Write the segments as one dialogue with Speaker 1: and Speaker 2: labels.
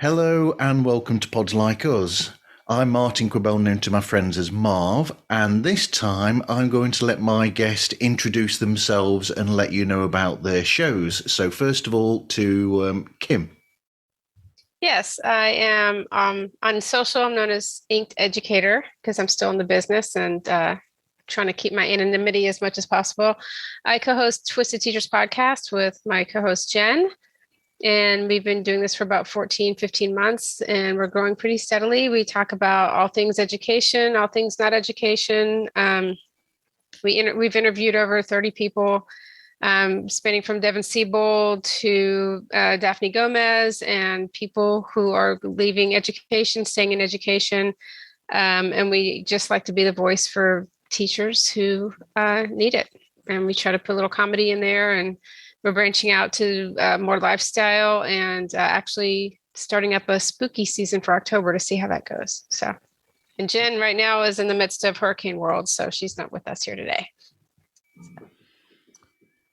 Speaker 1: Hello and welcome to Pods Like Us. I'm Martin Quibell, known to my friends as Marv, and this time I'm going to let my guest introduce themselves and let you know about their shows. So first of all, to Kim.
Speaker 2: Yes, I am on social. I'm known as Inked Educator because I'm still in the business and trying to keep my anonymity as much as possible. I co-host Twisted Teachers podcast with my co-host Jen, and we've been doing this for about 14, 15 months, and we're growing pretty steadily. We talk about all things education, all things not education. We've interviewed over 30 people, spanning from Devin Siebold to Daphne Gomez, and people who are leaving education, staying in education. And we just like to be the voice for teachers who need it. And we try to put a little comedy in there, and we're branching out to more lifestyle and actually starting up a spooky season for October to see how that goes. So, and Jen right now is in the midst of Hurricane World, so she's not with us here today.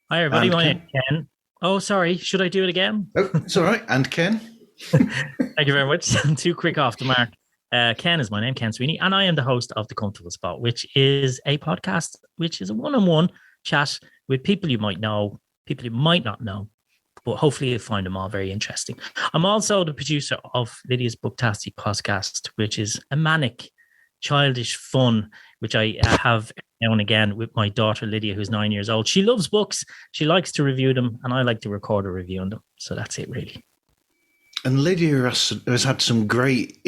Speaker 3: Hi, everybody. My name is Ken. Oh, sorry. Should I do it again?
Speaker 1: Oh, it's all right. And Ken.
Speaker 3: Thank you very much. I'm too quick off the mark. Ken is my name, Ken Sweeney, and I am the host of The Comfortable Spot, which is a podcast, which is a one-on-one chat with people you might know, people you might not know, but hopefully you'll find them all very interesting. I'm also the producer of Lidia's Booktastic podcast, which is a manic, childish fun, which I have now and again with my daughter Lidia, who's 9 years old. She loves books. She likes to review them, and I like to record a review on them. So that's it, really.
Speaker 1: And Lydia has had some great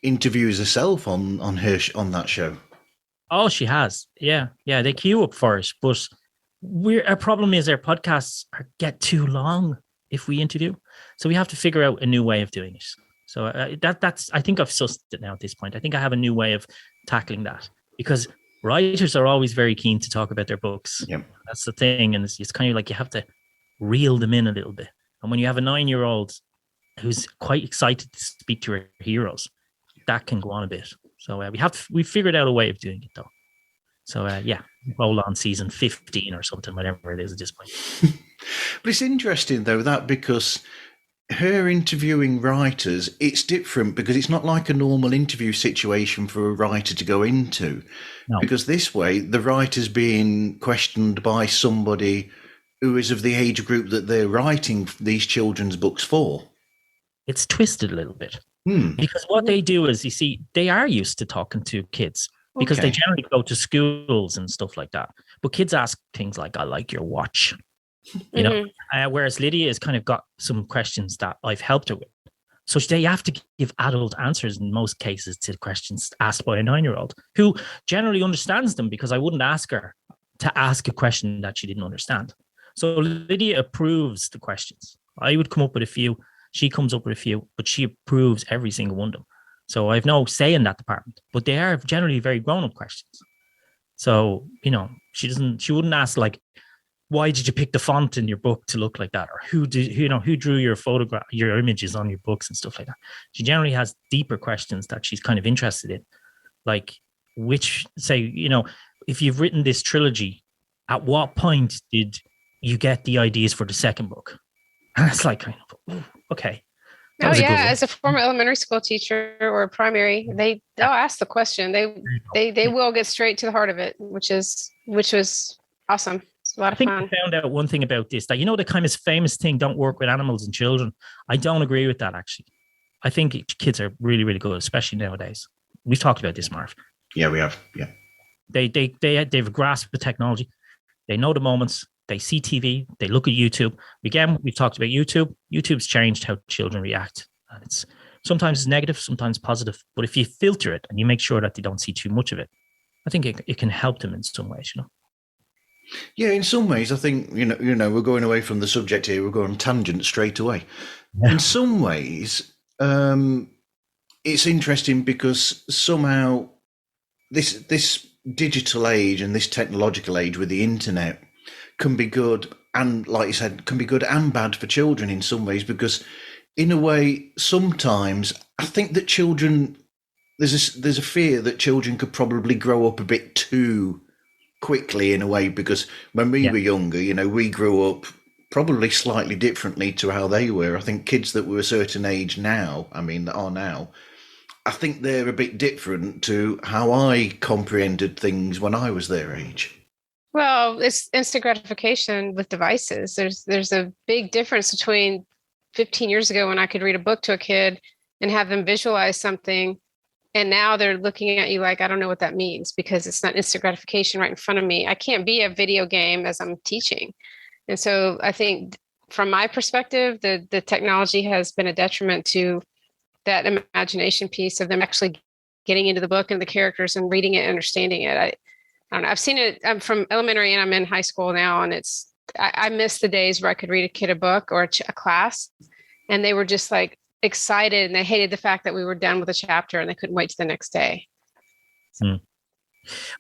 Speaker 1: interviews herself on that show.
Speaker 3: Oh, she has. Yeah. They queue up for us, but our problem is our podcasts get too long if we interview, so we have to figure out a new way of doing it. So that's I think I've sussed it now at this point. I think I have a new way of tackling that, because writers are always very keen to talk about their books.
Speaker 1: Yep.
Speaker 3: That's the thing, and it's kind of like you have to reel them in a little bit. And when you have a 9-year-old who's quite excited to speak to her heroes, that can go on a bit. So we figured out a way of doing it though. So roll on season 15 or something, whatever it is at this point.
Speaker 1: But it's interesting though, that because her interviewing writers, it's different because it's not like a normal interview situation for a writer to go into. No. Because this way, the writer's being questioned by somebody who is of the age group that they're writing these children's books for.
Speaker 3: It's twisted a little bit. Because what they do is, you see, they are used to talking to kids because they generally go to schools and stuff like that. But kids ask things like, I like your watch. You know, whereas Lidia has kind of got some questions that I've helped her with. So they have to give adult answers in most cases to questions asked by a 9-year-old who generally understands them, because I wouldn't ask her to ask a question that she didn't understand. So Lidia approves the questions. I would come up with a few. She comes up with a few, but she approves every single one of them. So I have no say in that department, but they are generally very grown-up questions. So, you know, she wouldn't ask like, why did you pick the font in your book to look like that? Or who drew your photograph, your images on your books and stuff like that? She generally has deeper questions that she's kind of interested in. Like if you've written this trilogy, at what point did you get the ideas for the second book? And it's like, kind of, okay.
Speaker 2: Oh yeah, as a former elementary school teacher or primary, they'll ask the question. They will get straight to the heart of it, which was awesome. It's a lot of fun.
Speaker 3: I found out one thing about this, that the kind of famous thing, don't work with animals and children. I don't agree with that, actually. I think kids are really, really good, especially nowadays. We've talked about this, Marv.
Speaker 1: Yeah, we have. Yeah.
Speaker 3: They've a grasp of technology. They know the moments. They see TV. They look at YouTube. Again, we've talked about YouTube. YouTube's changed how children react. And it's sometimes negative, sometimes positive. But if you filter it and you make sure that they don't see too much of it, I think it can help them in some ways,
Speaker 1: Yeah, in some ways, I think, we're going away from the subject here. We're going tangent straight away. Yeah. In some ways, it's interesting because somehow this digital age and this technological age with the internet can be good, and like you said, can be good and bad for children in some ways, because in a way, sometimes I think that children, there's a fear that children could probably grow up a bit too quickly in a way, because when we were younger, we grew up probably slightly differently to how they were. I think kids that were a certain age now, that are now, I think they're a bit different to how I comprehended things when I was their age.
Speaker 2: Well, it's instant gratification with devices. There's a big difference between 15 years ago when I could read a book to a kid and have them visualize something. And now they're looking at you like, I don't know what that means because it's not instant gratification right in front of me. I can't be a video game as I'm teaching. And so I think from my perspective, the technology has been a detriment to that imagination piece of them actually getting into the book and the characters and reading it and understanding it. I don't know. I've seen it. I'm from elementary and I'm in high school now. And I miss the days where I could read a kid a book or a class and they were just like excited and they hated the fact that we were done with a chapter and they couldn't wait to the next day.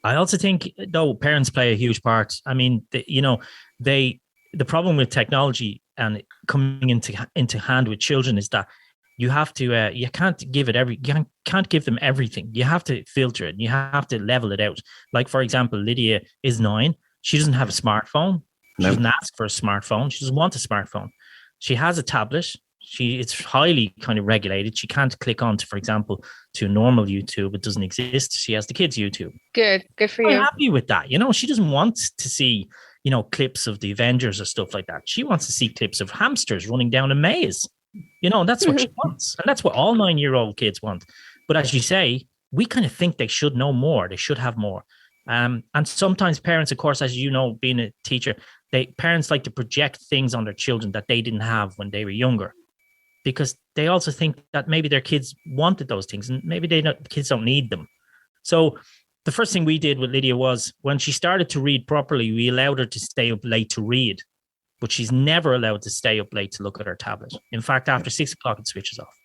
Speaker 3: I also think, though, parents play a huge part. I mean, the problem with technology and coming into hand with children is that you have to you can't give them everything. You have to filter it. You have to level it out. Like, for example, Lidia is 9. She doesn't have a smartphone. She doesn't ask for a smartphone. She doesn't want a smartphone. She has a tablet. It's highly kind of regulated. She can't click on to, for example, to normal YouTube. It doesn't exist. She has the kids' YouTube.
Speaker 2: Good for you.
Speaker 3: I'm happy with that. She doesn't want to see, clips of the Avengers or stuff like that. She wants to see clips of hamsters running down a maze. That's what she wants. And that's what all 9-year-old kids want. But as you say, we kind of think they should know more. They should have more. And sometimes parents, of course, as you know, being a teacher, parents like to project things on their children that they didn't have when they were younger, because they also think that maybe their kids wanted those things and maybe the kids don't need them. So the first thing we did with Lidia was when she started to read properly, we allowed her to stay up late to read. But she's never allowed to stay up late to look at her tablet. In fact, after 6 o'clock, it switches off.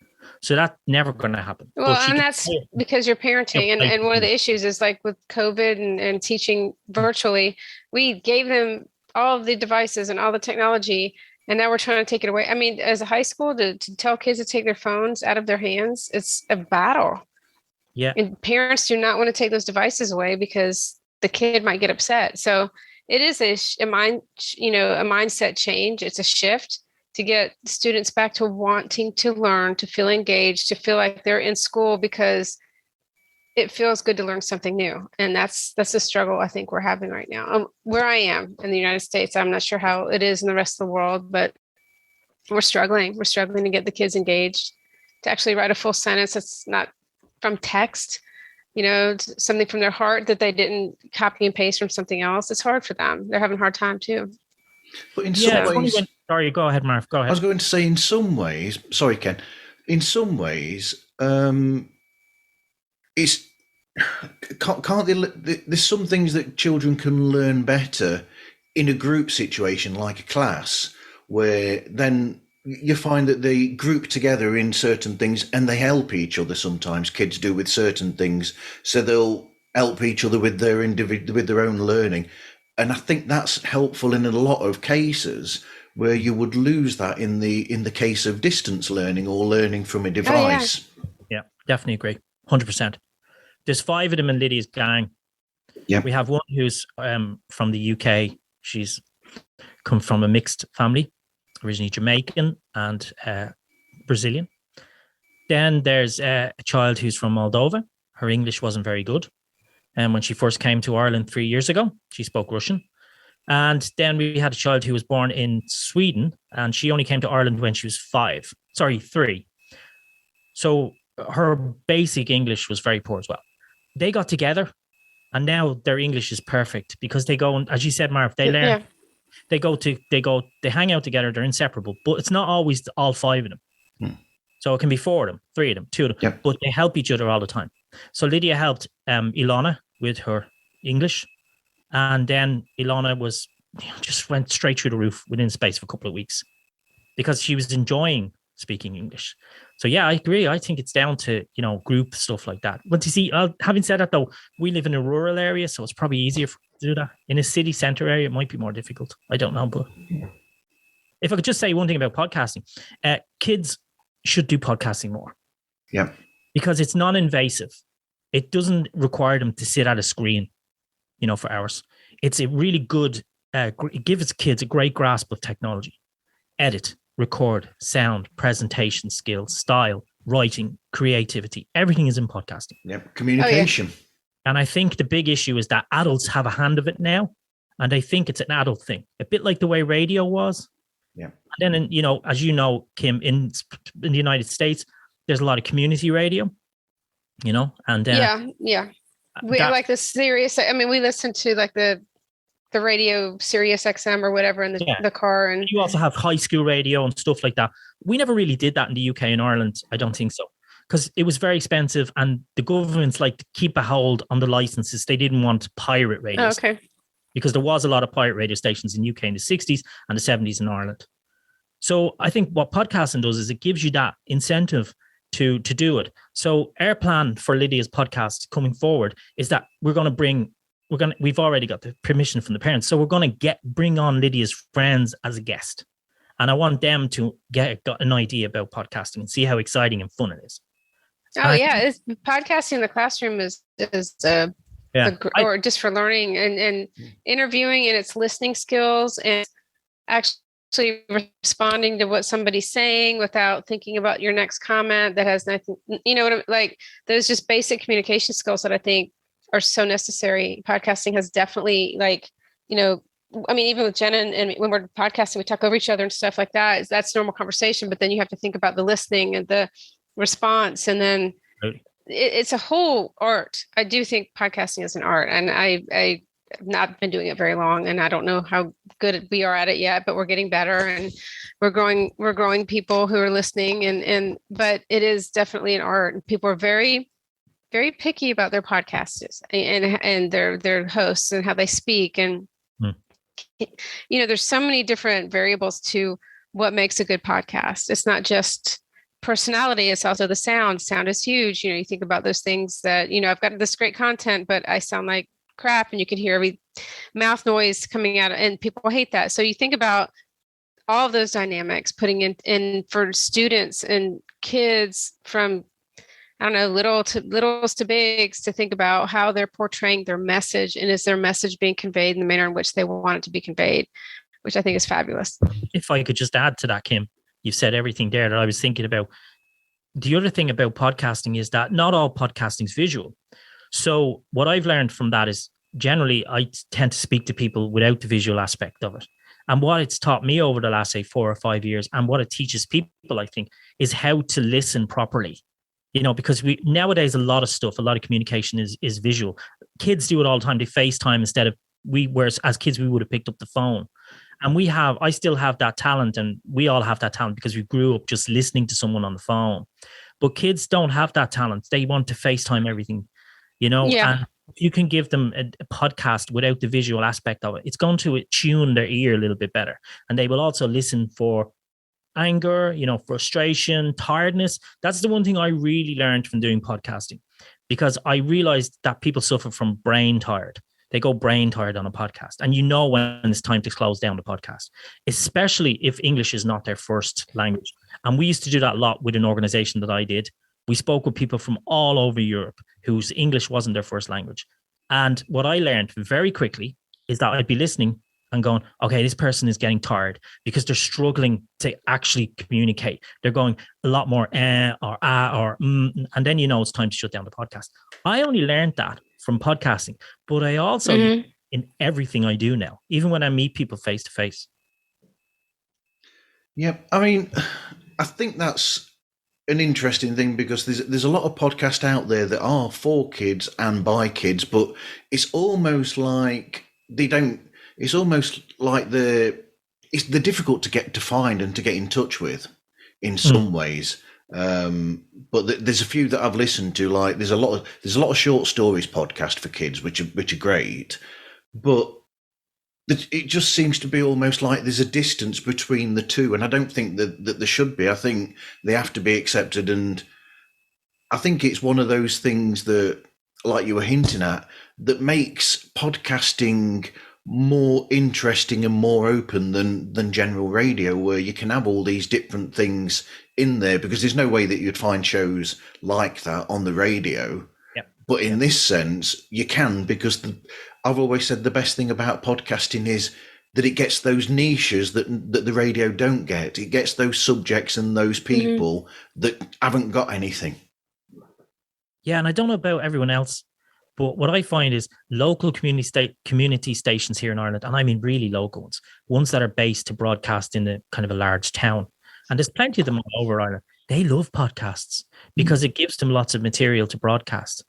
Speaker 3: So that's never going to happen.
Speaker 2: Well, and that's because you're parenting. And one of the issues is like with COVID and teaching virtually, we gave them all of the devices and all the technology, and now we're trying to take it away. I mean, as a high school, to tell kids to take their phones out of their hands, it's a battle.
Speaker 3: Yeah.
Speaker 2: And parents do not want to take those devices away because the kid might get upset. So it is a mindset change. It's a shift to get students back to wanting to learn, to feel engaged, to feel like they're in school because it feels good to learn something new. And that's the struggle I think we're having right now. Where I am in the United States, I'm not sure how it is in the rest of the world, but we're struggling. We're struggling to get the kids engaged, to actually write a full sentence that's not from text. Something from their heart that they didn't copy and paste from something else. It's hard for them. They're having a hard time too.
Speaker 1: But in some ways,
Speaker 3: sorry, go ahead, Marv. Go ahead.
Speaker 1: I was going to say, in some ways, sorry, Ken. In some ways, it's can't they? There's some things that children can learn better in a group situation, like a class, where then you find that they group together in certain things and they help each other. Sometimes kids do with certain things, so they'll help each other with their with their own learning. And I think that's helpful in a lot of cases where you would lose that in the case of distance learning or learning from a device.
Speaker 3: Yeah, definitely agree. 100%. There's 5 of them in Lydia's gang.
Speaker 1: Yeah.
Speaker 3: We have one who's from the UK. She's come from a mixed family, originally Jamaican and Brazilian. Then there's a child who's from Moldova. Her English wasn't very good. And when she first came to Ireland 3 years ago, she spoke Russian. And then we had a child who was born in Sweden, and she only came to Ireland when she was 3. So her basic English was very poor as well. They got together, and now their English is perfect because they go, and as you said, Marv, they learn. Yeah. They hang out together. They're inseparable, but it's not always all 5 of them. So it can be 4 of them, 3 of them, 2 of them, but they help each other all the time. So Lidia helped Ilana with her English, and then Ilana just went straight through the roof within the space of a couple of weeks because she was enjoying speaking English. So yeah, I agree. I think it's down to, group stuff like that. But you see, having said that though, we live in a rural area, so it's probably easier to do that. In a city center area, it might be more difficult. I don't know, but if I could just say one thing about podcasting, kids should do podcasting more.
Speaker 1: Yeah.
Speaker 3: Because it's non-invasive. It doesn't require them to sit at a screen, for hours. It's a really good it gives kids a great grasp of technology, edit, record, sound, presentation skills, style, writing, creativity. Everything is in podcasting.
Speaker 1: Yep, communication.
Speaker 2: Oh, yeah.
Speaker 3: And I think the big issue is that adults have a hand of it now, and they think it's an adult thing, a bit like the way radio was.
Speaker 1: Yeah.
Speaker 3: And then, as you know, Kim, in the United States, there's a lot of community radio, and
Speaker 2: yeah. We like the Sirius. I mean, we listen to like the radio Sirius XM or whatever in the car, and
Speaker 3: you also have high school radio and stuff like that. We never really did that in the UK and Ireland. I don't think so, because it was very expensive, and the governments like to keep a hold on the licenses. They didn't want pirate radio.
Speaker 2: Oh, okay.
Speaker 3: Because there was a lot of pirate radio stations in UK in the 60s and the 70s in Ireland. So I think what podcasting does is it gives you that incentive to do it. So our plan for Lydia's podcast coming forward is that we've already got the permission from the parents. So we're going to bring on Lydia's friends as a guest. And I want them to get an idea about podcasting and see how exciting and fun it is.
Speaker 2: Oh, yeah. Podcasting in the classroom is or just for learning and interviewing, and it's listening skills and actually responding to what somebody's saying without thinking about your next comment that has nothing, like those just basic communication skills that I think are so necessary. Podcasting has definitely I mean, even with Jenna and when we're podcasting, we talk over each other and stuff like that. That's normal conversation, but then you have to think about the listening and the response, and then it's a whole art. I do think podcasting is an art, and I've not been doing it very long, and I don't know how good we are at it yet, but we're getting better, and we're growing people who are listening, but it is definitely an art, and people are very, very picky about their podcasts and their hosts and how they speak. And, there's so many different variables to what makes a good podcast. It's not just personality, it's also the sound. Sound is huge. You think about those things that, I've got this great content, but I sound like crap, and you could hear every mouth noise coming out, and people hate that. So you think about all of those dynamics, putting in for students and kids from, I don't know, littles to bigs, to think about how they're portraying their message, and is their message being conveyed in the manner in which they want it to be conveyed, which I think is fabulous. If I could just add to that, Kim, you've said everything there that I was thinking about. The other thing about podcasting is that not all podcasting is visual. So what I've learned from that is generally I tend to speak to people without the visual aspect of it. And what it's taught me over the last, say, 4 or 5 years, and what it teaches people, I think, is how to listen properly. Because nowadays a lot of communication is visual. Kids do it all the time. They FaceTime instead of whereas as kids we would have picked up the phone. And I still have that talent, and we all have that talent because we grew up just listening to someone on the phone. But kids don't have that talent. They want to FaceTime everything, And if you can give them a podcast without the visual aspect of it, it's going to tune their ear a little bit better. And they will also listen for anger, frustration, tiredness. That's the one thing I really learned from doing podcasting, because I realized that people suffer from brain tired. They go brain tired on a podcast, and when it's time to close down the podcast, especially if English is not their first language. And we used to do that a lot with an organization that I did. We spoke with people from all over Europe whose English wasn't their first language. And what I learned very quickly is that I'd be listening and going, okay, this person is getting tired because they're struggling to actually communicate. They're going a lot more or or and then it's time to shut down the podcast. I only learned that from podcasting, but I also in everything I do now, even when I meet people face to face.
Speaker 1: Yeah, I mean, I think that's an interesting thing, because there's a lot of podcasts out there that are for kids and by kids, but it's almost like it's almost like they're difficult to find and to get in touch with in some ways. But there's a few that I've listened to, like there's a lot of short stories podcast for kids, which are great, but it just seems to be almost like there's a distance between the two, and I don't think that there should be. I think they have to be accepted, and I think it's one of those things that, like you were hinting at, that makes podcasting more interesting and more open than general radio, where you can have all these different things in there, because there's no way that you'd find shows like that on the radio. But in this sense, you can, because I've always said the best thing about podcasting is that it gets those niches that the radio don't get. It gets those subjects and those people that haven't got anything.
Speaker 3: Yeah, and I don't know about everyone else, but what I find is local community stations here in Ireland, and I mean really local ones that are based to broadcast in a kind of a large town, and there's plenty of them all over Ireland. They love podcasts because it gives them lots of material to broadcast.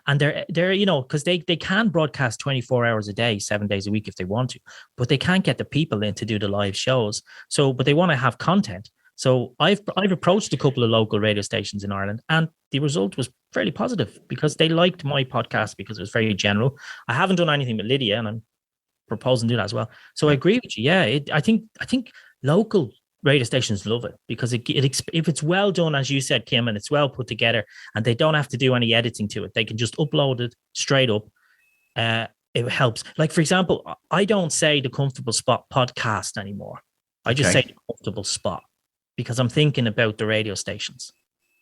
Speaker 3: And they're you know, because they can broadcast 24 hours a day, 7 days a week if they want to, but they can't get the people in to do the live shows. So, but they want to have content. So I've approached a couple of local radio stations in Ireland, and the result was fairly positive because they liked my podcast because it was very general. I haven't done anything with Lidia, and I'm proposing to do that as well. So I agree with you. Yeah, I think local radio stations love it because if it's well done, as you said, Kim, and it's well put together, and they don't have to do any editing to it, they can just upload it straight up. It helps. Like, for example, I don't say the Comfortable Spot podcast anymore. I just say the Comfortable Spot because I'm thinking about the radio stations,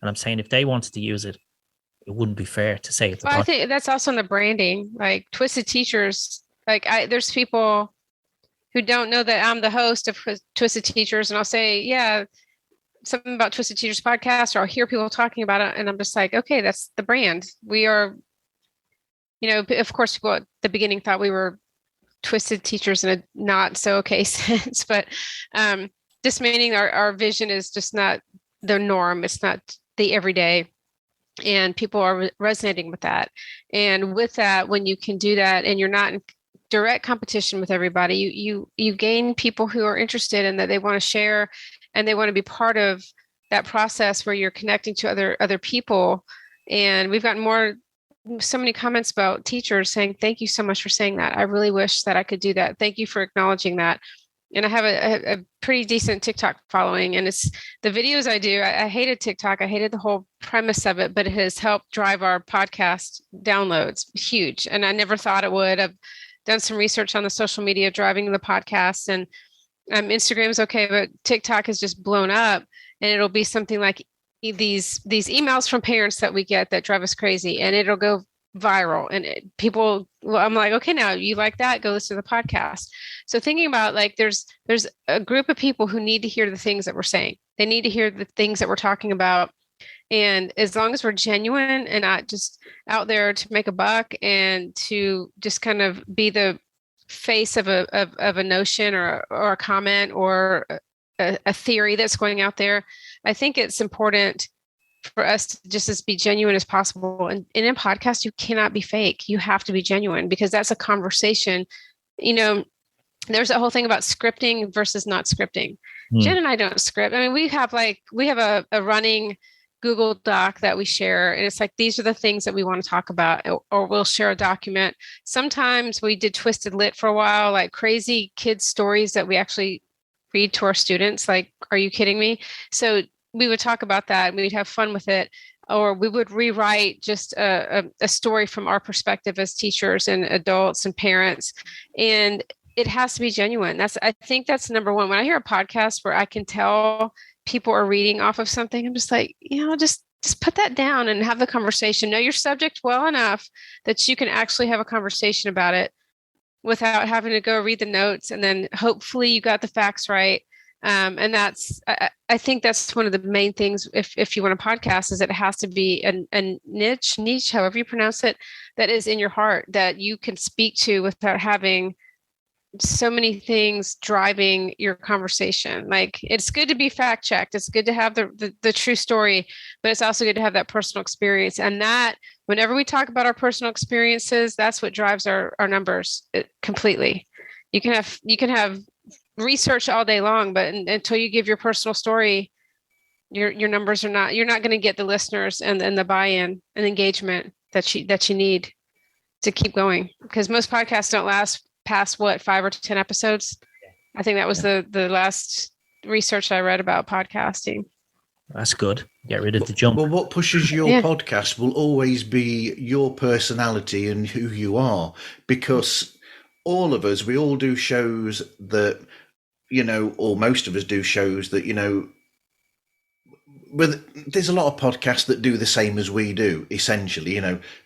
Speaker 3: and I'm saying if they wanted to use it, it wouldn't be fair to say it's.
Speaker 2: Well, I think that's also in the branding. Like Twisted Teachers, there's people who don't know that I'm the host of Twisted Teachers, and I'll say, yeah, something about Twisted Teachers podcast, or I'll hear people talking about it, and I'm just like, okay, that's the brand. We are, you know, of course, people at the beginning thought we were Twisted Teachers in a not so okay sense, but just meaning our vision is just not the norm. It's not the everyday, and people are resonating with that. And with that, when you can do that, and you're not in direct competition with everybody, you gain people who are interested and that they want to share, and they want to be part of that process where you're connecting to other people. And we've gotten so many comments about teachers saying, thank you so much for saying that. I really wish that I could do that. Thank you for acknowledging that. And I have a pretty decent TikTok following, and it's the videos I do. I hated TikTok. I hated the whole premise of it, but it has helped drive our podcast downloads huge. And I never thought it would. I've done some research on the social media driving the podcast, and Instagram's okay, but TikTok has just blown up, and it'll be something like these emails from parents that we get that drive us crazy, and it'll go viral, and I'm like, okay, now you like that, go listen to the podcast. So thinking about, like, there's a group of people who need to hear the things that we're saying. They need to hear the things that we're talking about. And as long as we're genuine and not just out there to make a buck and to just kind of be the face of a notion or a comment or a theory that's going out there, I think it's important for us to just as be genuine as possible. And in a podcast, you cannot be fake. You have to be genuine, because that's a conversation. You know, there's a whole thing about scripting versus not scripting. Jen and I don't script. I mean, we have a running Google Doc that we share, and it's like, these are the things that we want to talk about, or we'll share a document. Sometimes we did Twisted Lit for a while, like crazy kids stories that we actually read to our students. Like, are you kidding me? So we would talk about that, and we'd have fun with it, or we would rewrite just a story from our perspective as teachers and adults and parents. And it has to be genuine. I think that's number one. When I hear a podcast where I can tell people are reading off of something, I'm just like, just put that down and have the conversation. Know your subject well enough that you can actually have a conversation about it without having to go read the notes. And then hopefully you got the facts right. And I think that's one of the main things. If you want a podcast, is it has to be a niche, however you pronounce it, that is in your heart, that you can speak to without having so many things driving your conversation. Like, it's good to be fact checked. It's good to have the true story, but it's also good to have that personal experience. And that, whenever we talk about our personal experiences, that's what drives our numbers completely. You can have research all day long, but until you give your personal story, your numbers you're not going to get the listeners and the buy-in and engagement that you need to keep going. Because most podcasts don't last past 5 or 10 episodes. I think that was the last research I read about podcasting.
Speaker 3: That's good. Get rid of the jump.
Speaker 1: Well, what pushes your podcast will always be your personality and who you are, because all of us, we all do shows that, or most of us do shows that, there's a lot of podcasts that do the same as we do, essentially.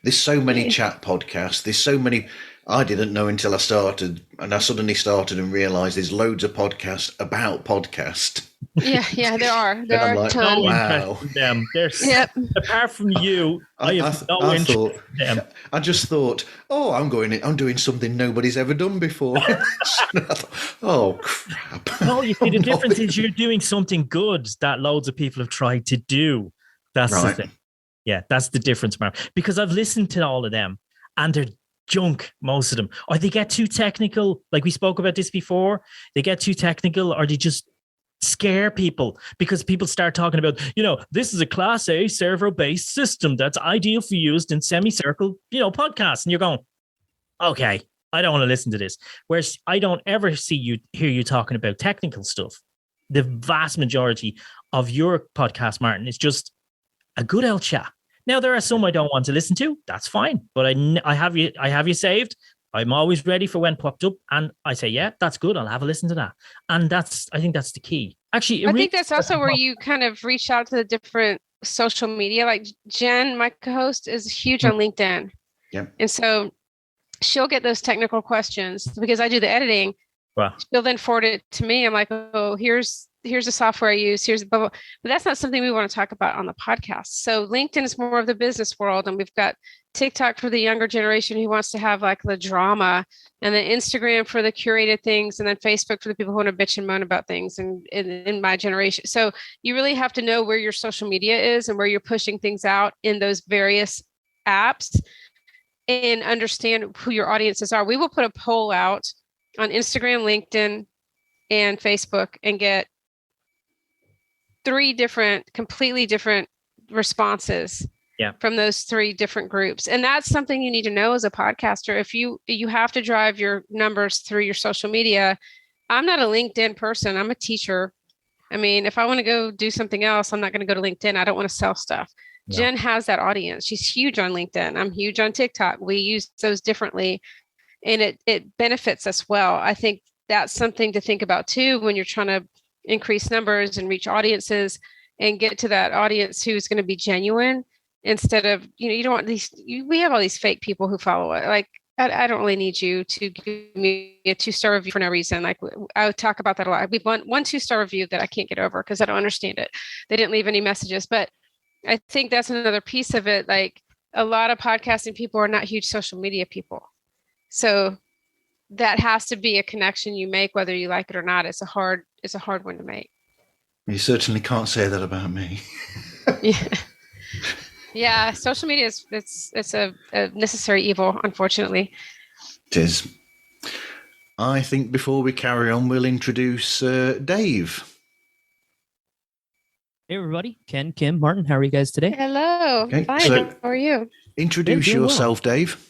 Speaker 1: There's so many chat podcasts. There's so many. I didn't know until I started, and I suddenly started and realised there's loads of podcasts about podcast.
Speaker 2: Yeah, there are. There
Speaker 1: I'm
Speaker 2: are
Speaker 1: like,
Speaker 2: a ton.
Speaker 1: wow.
Speaker 3: Interest in them.
Speaker 2: Yep.
Speaker 3: Apart from you, I have no interest in them.
Speaker 1: I just thought, oh, I'm doing something nobody's ever done before. Oh, crap.
Speaker 3: No, you see, the difference is you're doing something good that loads of people have tried to do. That's the thing. Yeah, that's the difference, Marv. Because I've listened to all of them, and they're junk, most of them. Or they get too technical, like we spoke about this before. They get too technical, or they just scare people because people start talking about, this is a Class A server-based system that's ideal for used in semicircle, podcasts. And you're going, okay, I don't want to listen to this. Whereas I don't ever hear you talking about technical stuff. The vast majority of your podcast, Martin, is just a good old chat. Now, there are some I don't want to listen to. That's fine. But I have you saved. I'm always ready for when popped up, and I say, yeah, that's good. I'll have a listen to that. And I think that's the key. Actually,
Speaker 2: I think that's also where you kind of reach out to the different social media. Like Jen, my co-host, is huge on LinkedIn.
Speaker 1: Yeah.
Speaker 2: And so she'll get those technical questions because I do the editing.
Speaker 3: Wow.
Speaker 2: She'll then forward it to me. I'm like, oh, here's the software I use. Here's blah, blah. But that's not something we want to talk about on the podcast. So LinkedIn is more of the business world. And we've got TikTok for the younger generation who wants to have like the drama, and then Instagram for the curated things, and then Facebook for the people who want to bitch and moan about things and in my generation. So you really have to know where your social media is and where you're pushing things out in those various apps and understand who your audiences are. We will put a poll out on Instagram, LinkedIn, and Facebook and get 3 completely different responses from those 3 different groups. And that's something you need to know as a podcaster. If you have to drive your numbers through your social media. I'm not a LinkedIn person. I'm a teacher. I mean, if I want to go do something else, I'm not going to go to LinkedIn. I don't want to sell stuff. No. Jen has that audience. She's huge on LinkedIn. I'm huge on TikTok. We use those differently, and it benefits us well. I think that's something to think about too when you're trying to increase numbers and reach audiences and get to that audience who's going to be genuine instead of, you don't want we have all these fake people who follow it. Like, I don't really need you to give me a 2-star review for no reason. Like, I would talk about that a lot. We've one 2-star review that I can't get over because I don't understand it. They didn't leave any messages, but I think that's another piece of it. Like, a lot of podcasting people are not huge social media people. So that has to be a connection you make, whether you like it or not. It's a hard one to make.
Speaker 1: You certainly can't say that about me.
Speaker 2: Yeah. Social media it's a necessary evil, unfortunately.
Speaker 1: It is. I think before we carry on, we'll introduce Dave.
Speaker 4: Hey, everybody. Ken, Kim, Martin, how are you guys today?
Speaker 2: Hello. Okay, fine. So how are you?
Speaker 1: Introduce yourself, well. Dave.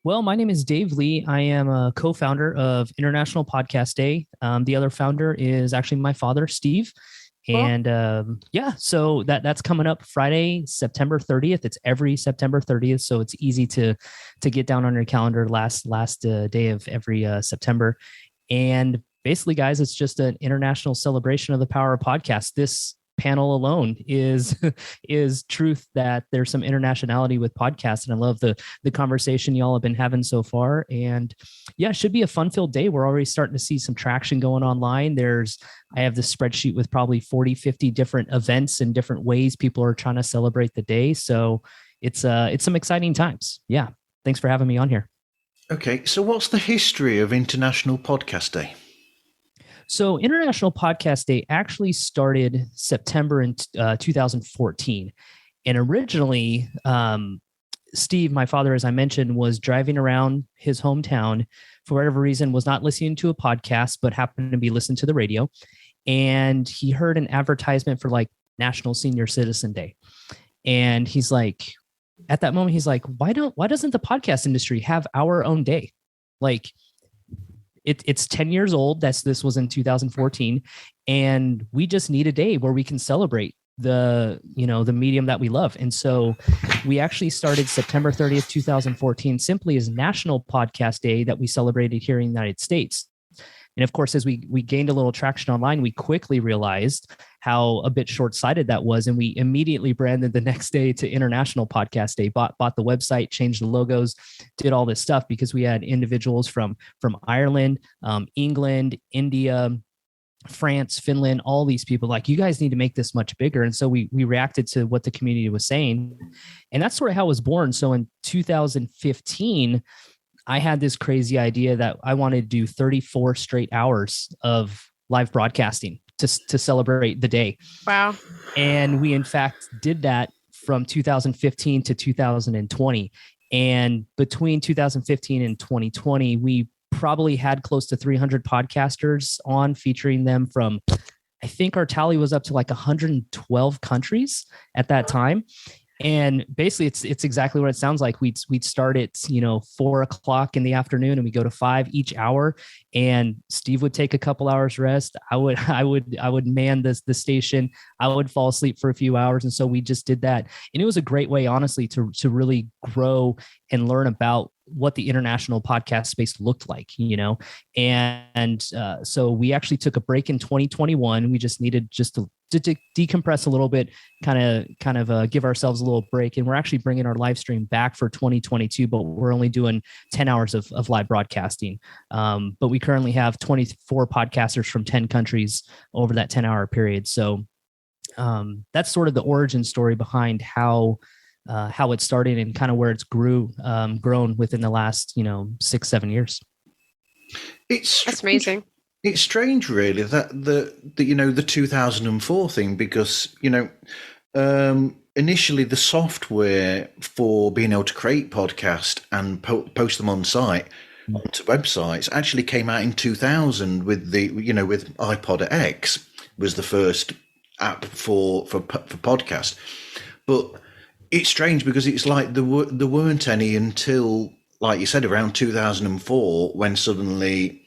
Speaker 4: Well, my name is Dave Lee. I am a co-founder of International Podcast Day. The other founder is actually my father, Steve. Cool. And so that's coming up Friday, September 30th. It's every September 30th. So it's easy to get down on your calendar last day of every September. And basically, guys, it's just an international celebration of the power of podcasts. This panel alone is truth that there's some internationality with podcasts, and I love the conversation y'all have been having so far. And yeah, it should be a fun-filled day. We're already starting to see some traction going online. I have this spreadsheet with probably 40, 50 different events and different ways people are trying to celebrate the day. So it's some exciting times. Yeah, thanks for having me on here.
Speaker 1: Okay, so what's the history of International Podcast Day?
Speaker 4: So International Podcast Day actually started September in 2014. And originally, Steve, my father, as I mentioned, was driving around his hometown for whatever reason, was not listening to a podcast, but happened to be listening to the radio. And he heard an advertisement for like National Senior Citizen Day. And he's like, at that moment, he's like, why doesn't the podcast industry have our own day? Like, it's 10 years old. This was in 2014. And we just need a day where we can celebrate the medium that we love. And so we actually started September 30th, 2014, simply as National Podcast Day that we celebrated here in the United States. And of course, as we gained a little traction online, we quickly realized how a bit short-sighted that was. And we immediately branded the next day to International Podcast Day, bought the website, changed the logos, did all this stuff because we had individuals from Ireland, England, India, France, Finland, all these people like, you guys need to make this much bigger. And so we reacted to what the community was saying. And that's sort of how it was born. So in 2015, I had this crazy idea that I wanted to do 34 straight hours of live broadcasting to celebrate the day.
Speaker 2: Wow.
Speaker 4: And we in fact did that from 2015 to 2020. And between 2015 and 2020, we probably had close to 300 podcasters on, featuring them from, I think our tally was up to like 112 countries at that time. And basically it's exactly what it sounds like. We'd start at 4:00 in the afternoon and we go to 5 each hour, and Steve would take a couple hours rest. I would man the station. I would fall asleep for a few hours. And so we just did that. And it was a great way, honestly, to really grow and learn about what the international podcast space looked like, and so we actually took a break in 2021. We just needed to decompress a little bit, kind of give ourselves a little break. And we're actually bringing our live stream back for 2022, but we're only doing 10 hours of live broadcasting. But we currently have 24 podcasters from 10 countries over that 10-hour period. So that's sort of the origin story behind how it started and kind of where it's grown within the last 6-7 years.
Speaker 2: That's amazing.
Speaker 1: It's strange, really, that the 2004 thing, because initially the software for being able to create podcasts and post them on site onto websites actually came out in 2000 with with iPod X was the first app for podcast. But it's strange because it's like there weren't any until, like you said, around 2004, when suddenly,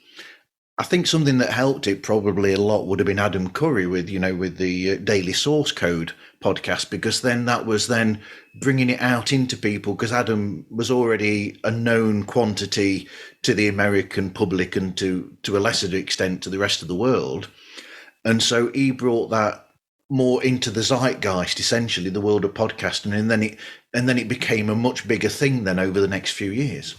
Speaker 1: I think something that helped it probably a lot would have been Adam Curry with the Daily Source Code podcast, because then that was then bringing it out into people, because Adam was already a known quantity to the American public and to a lesser extent to the rest of the world. And so he brought that more into the zeitgeist, essentially, the world of podcasting, and then it became a much bigger thing then over the next few years.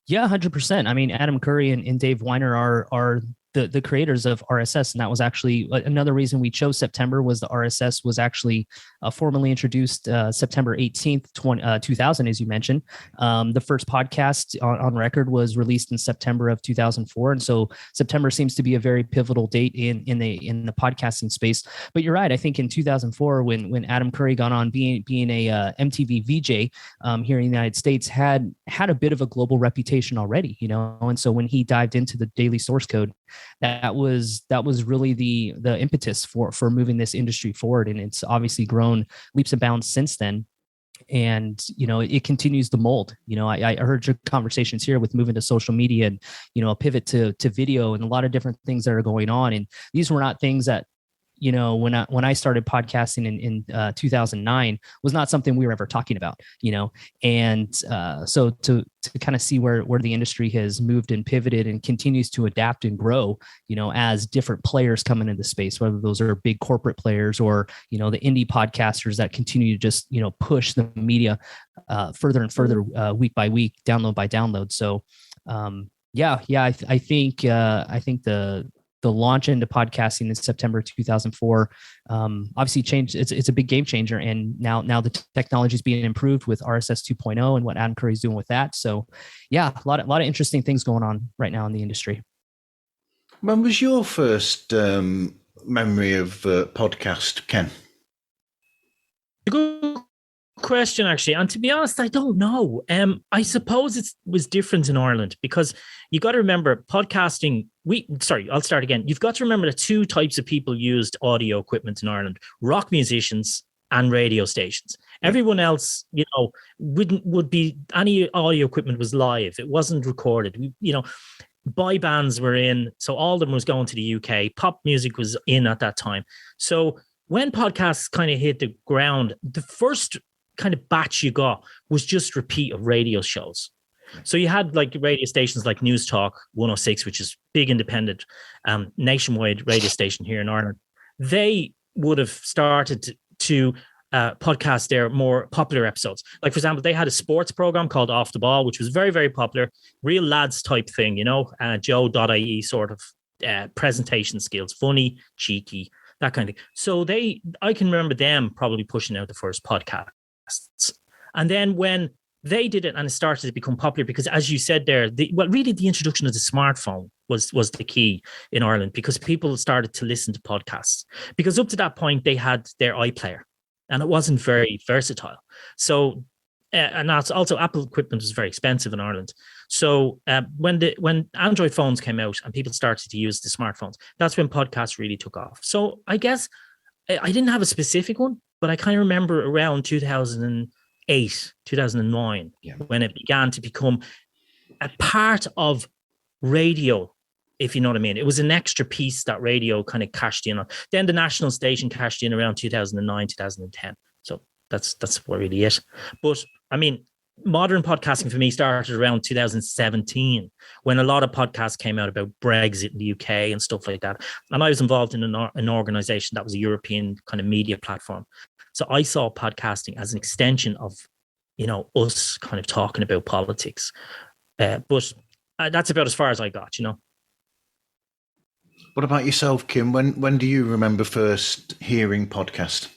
Speaker 4: Yeah, 100%. I mean, Adam Curry and Dave Weiner are the creators of RSS, and that was actually another reason we chose September. Was the RSS was actually formally introduced September 18th, 2000, as you mentioned. The first podcast on record was released in September of 2004, and so September seems to be a very pivotal date in the podcasting space. But you're right. I think in 2004, when Adam Curry got on, being a MTV VJ here in the United States, had a bit of a global reputation already, and so when he dived into the Daily Source Code, that was really the impetus for moving this industry forward. And it's obviously grown leaps and bounds since then. And, it continues to mold. I heard your conversations here with moving to social media and, a pivot to video and a lot of different things that are going on. And these were not things that, when I started podcasting in 2009 was not something we were ever talking about, and so to kind of see where the industry has moved and pivoted and continues to adapt and grow, as different players come into the space, whether those are big corporate players or, the indie podcasters that continue to just, push the media further and further week by week, download by download. So I think the launch into podcasting in September 2004 obviously changed. It's a big game changer, and now the technology is being improved with RSS 2.0 and what Adam Curry is doing with that. So, yeah, a lot of interesting things going on right now in the industry.
Speaker 1: When was your first memory of podcast, Ken?
Speaker 3: Good question, actually, and to be honest, I don't know. I suppose it was different in Ireland, because you got to remember podcasting. I'll start again. You've got to remember that two types of people used audio equipment in Ireland: rock musicians and radio stations. Everyone else, would be, any audio equipment was live. It wasn't recorded. Boy bands were in, so all of them was going to the UK. Pop music was in at that time. So when podcasts kind of hit the ground, the first kind of batch you got was just repeat of radio shows. So you had like radio stations like News Talk 106, which is big independent, nationwide radio station here in Ireland. They would have started to podcast their more popular episodes. Like, for example, they had a sports program called Off the Ball, which was very, very popular, real lads type thing, Joe.ie sort of presentation skills, funny, cheeky, that kind of thing. So I can remember them probably pushing out the first podcasts. And then when they did it and it started to become popular, because as you said there, really the introduction of the smartphone was the key in Ireland, because people started to listen to podcasts. Because up to that point, they had their iPlayer and it wasn't very versatile. So, and that's also Apple equipment was very expensive in Ireland. So when Android phones came out and people started to use the smartphones, that's when podcasts really took off. So I guess I didn't have a specific one, but I kind of remember around 2008, 2009, when it began to become a part of radio, if you know what I mean. It was an extra piece that radio kind of cashed in on. Then the national station cashed in around 2009, 2010. So that's really it. But I mean, modern podcasting for me started around 2017, when a lot of podcasts came out about Brexit in the UK and stuff like that. And I was involved in an organization that was a European kind of media platform. So I saw podcasting as an extension of, us kind of talking about politics. But that's about as far as I got,
Speaker 1: What about yourself, Kim? When do you remember first hearing podcast?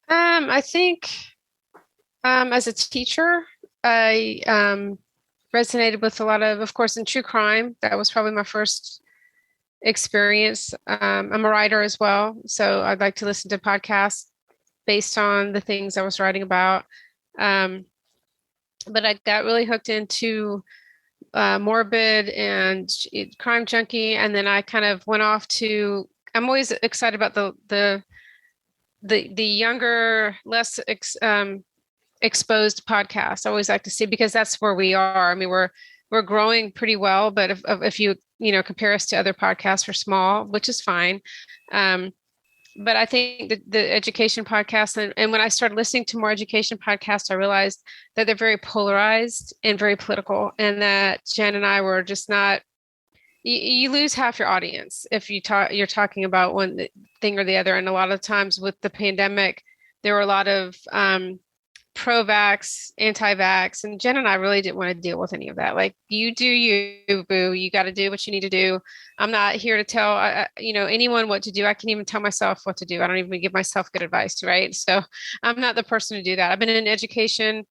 Speaker 2: I think as a teacher, I resonated with a lot of course, in true crime. That was probably my first experience. I'm a writer as well, so I'd like to listen to podcasts based on the things I was writing about. But I got really hooked into Morbid and Crime Junkie, and then I kind of went off to. I'm always excited about the younger, less exposed podcasts. I always like to see, because that's where we are. I mean, we're growing pretty well, but if you compare us to other podcasts, we're small, which is fine. But I think the education podcasts, and when I started listening to more education podcasts, I realized that they're very polarized and very political, and that Jen and I were just not. You lose half your audience if you're talking about one thing or the other. And a lot of times with the pandemic, there were a lot of pro-vax, anti-vax, and Jen and I really didn't want to deal with any of that. Like, you do you, boo. You got to do what you need to do. I'm not here to tell anyone what to do. I can't even tell myself what to do. I don't even give myself good advice, right? So I'm not the person to do that. I've been in education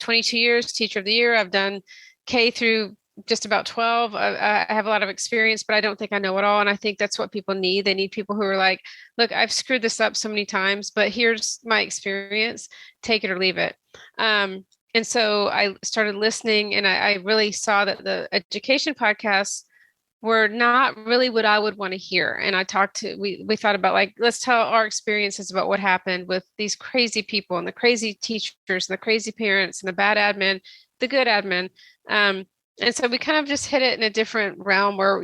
Speaker 2: 22 years, teacher of the year. I've done K through just about 12. I have a lot of experience, but I don't think I know it all. And I think that's what people need. They need people who are like, look, I've screwed this up so many times, but here's my experience, take it or leave it. And so I started listening, and I really saw that the education podcasts were not really what I would want to hear. And we thought about, like, let's tell our experiences about what happened with these crazy people and the crazy teachers and the crazy parents and the bad admin, the good admin. And so we kind of just hit it in a different realm where,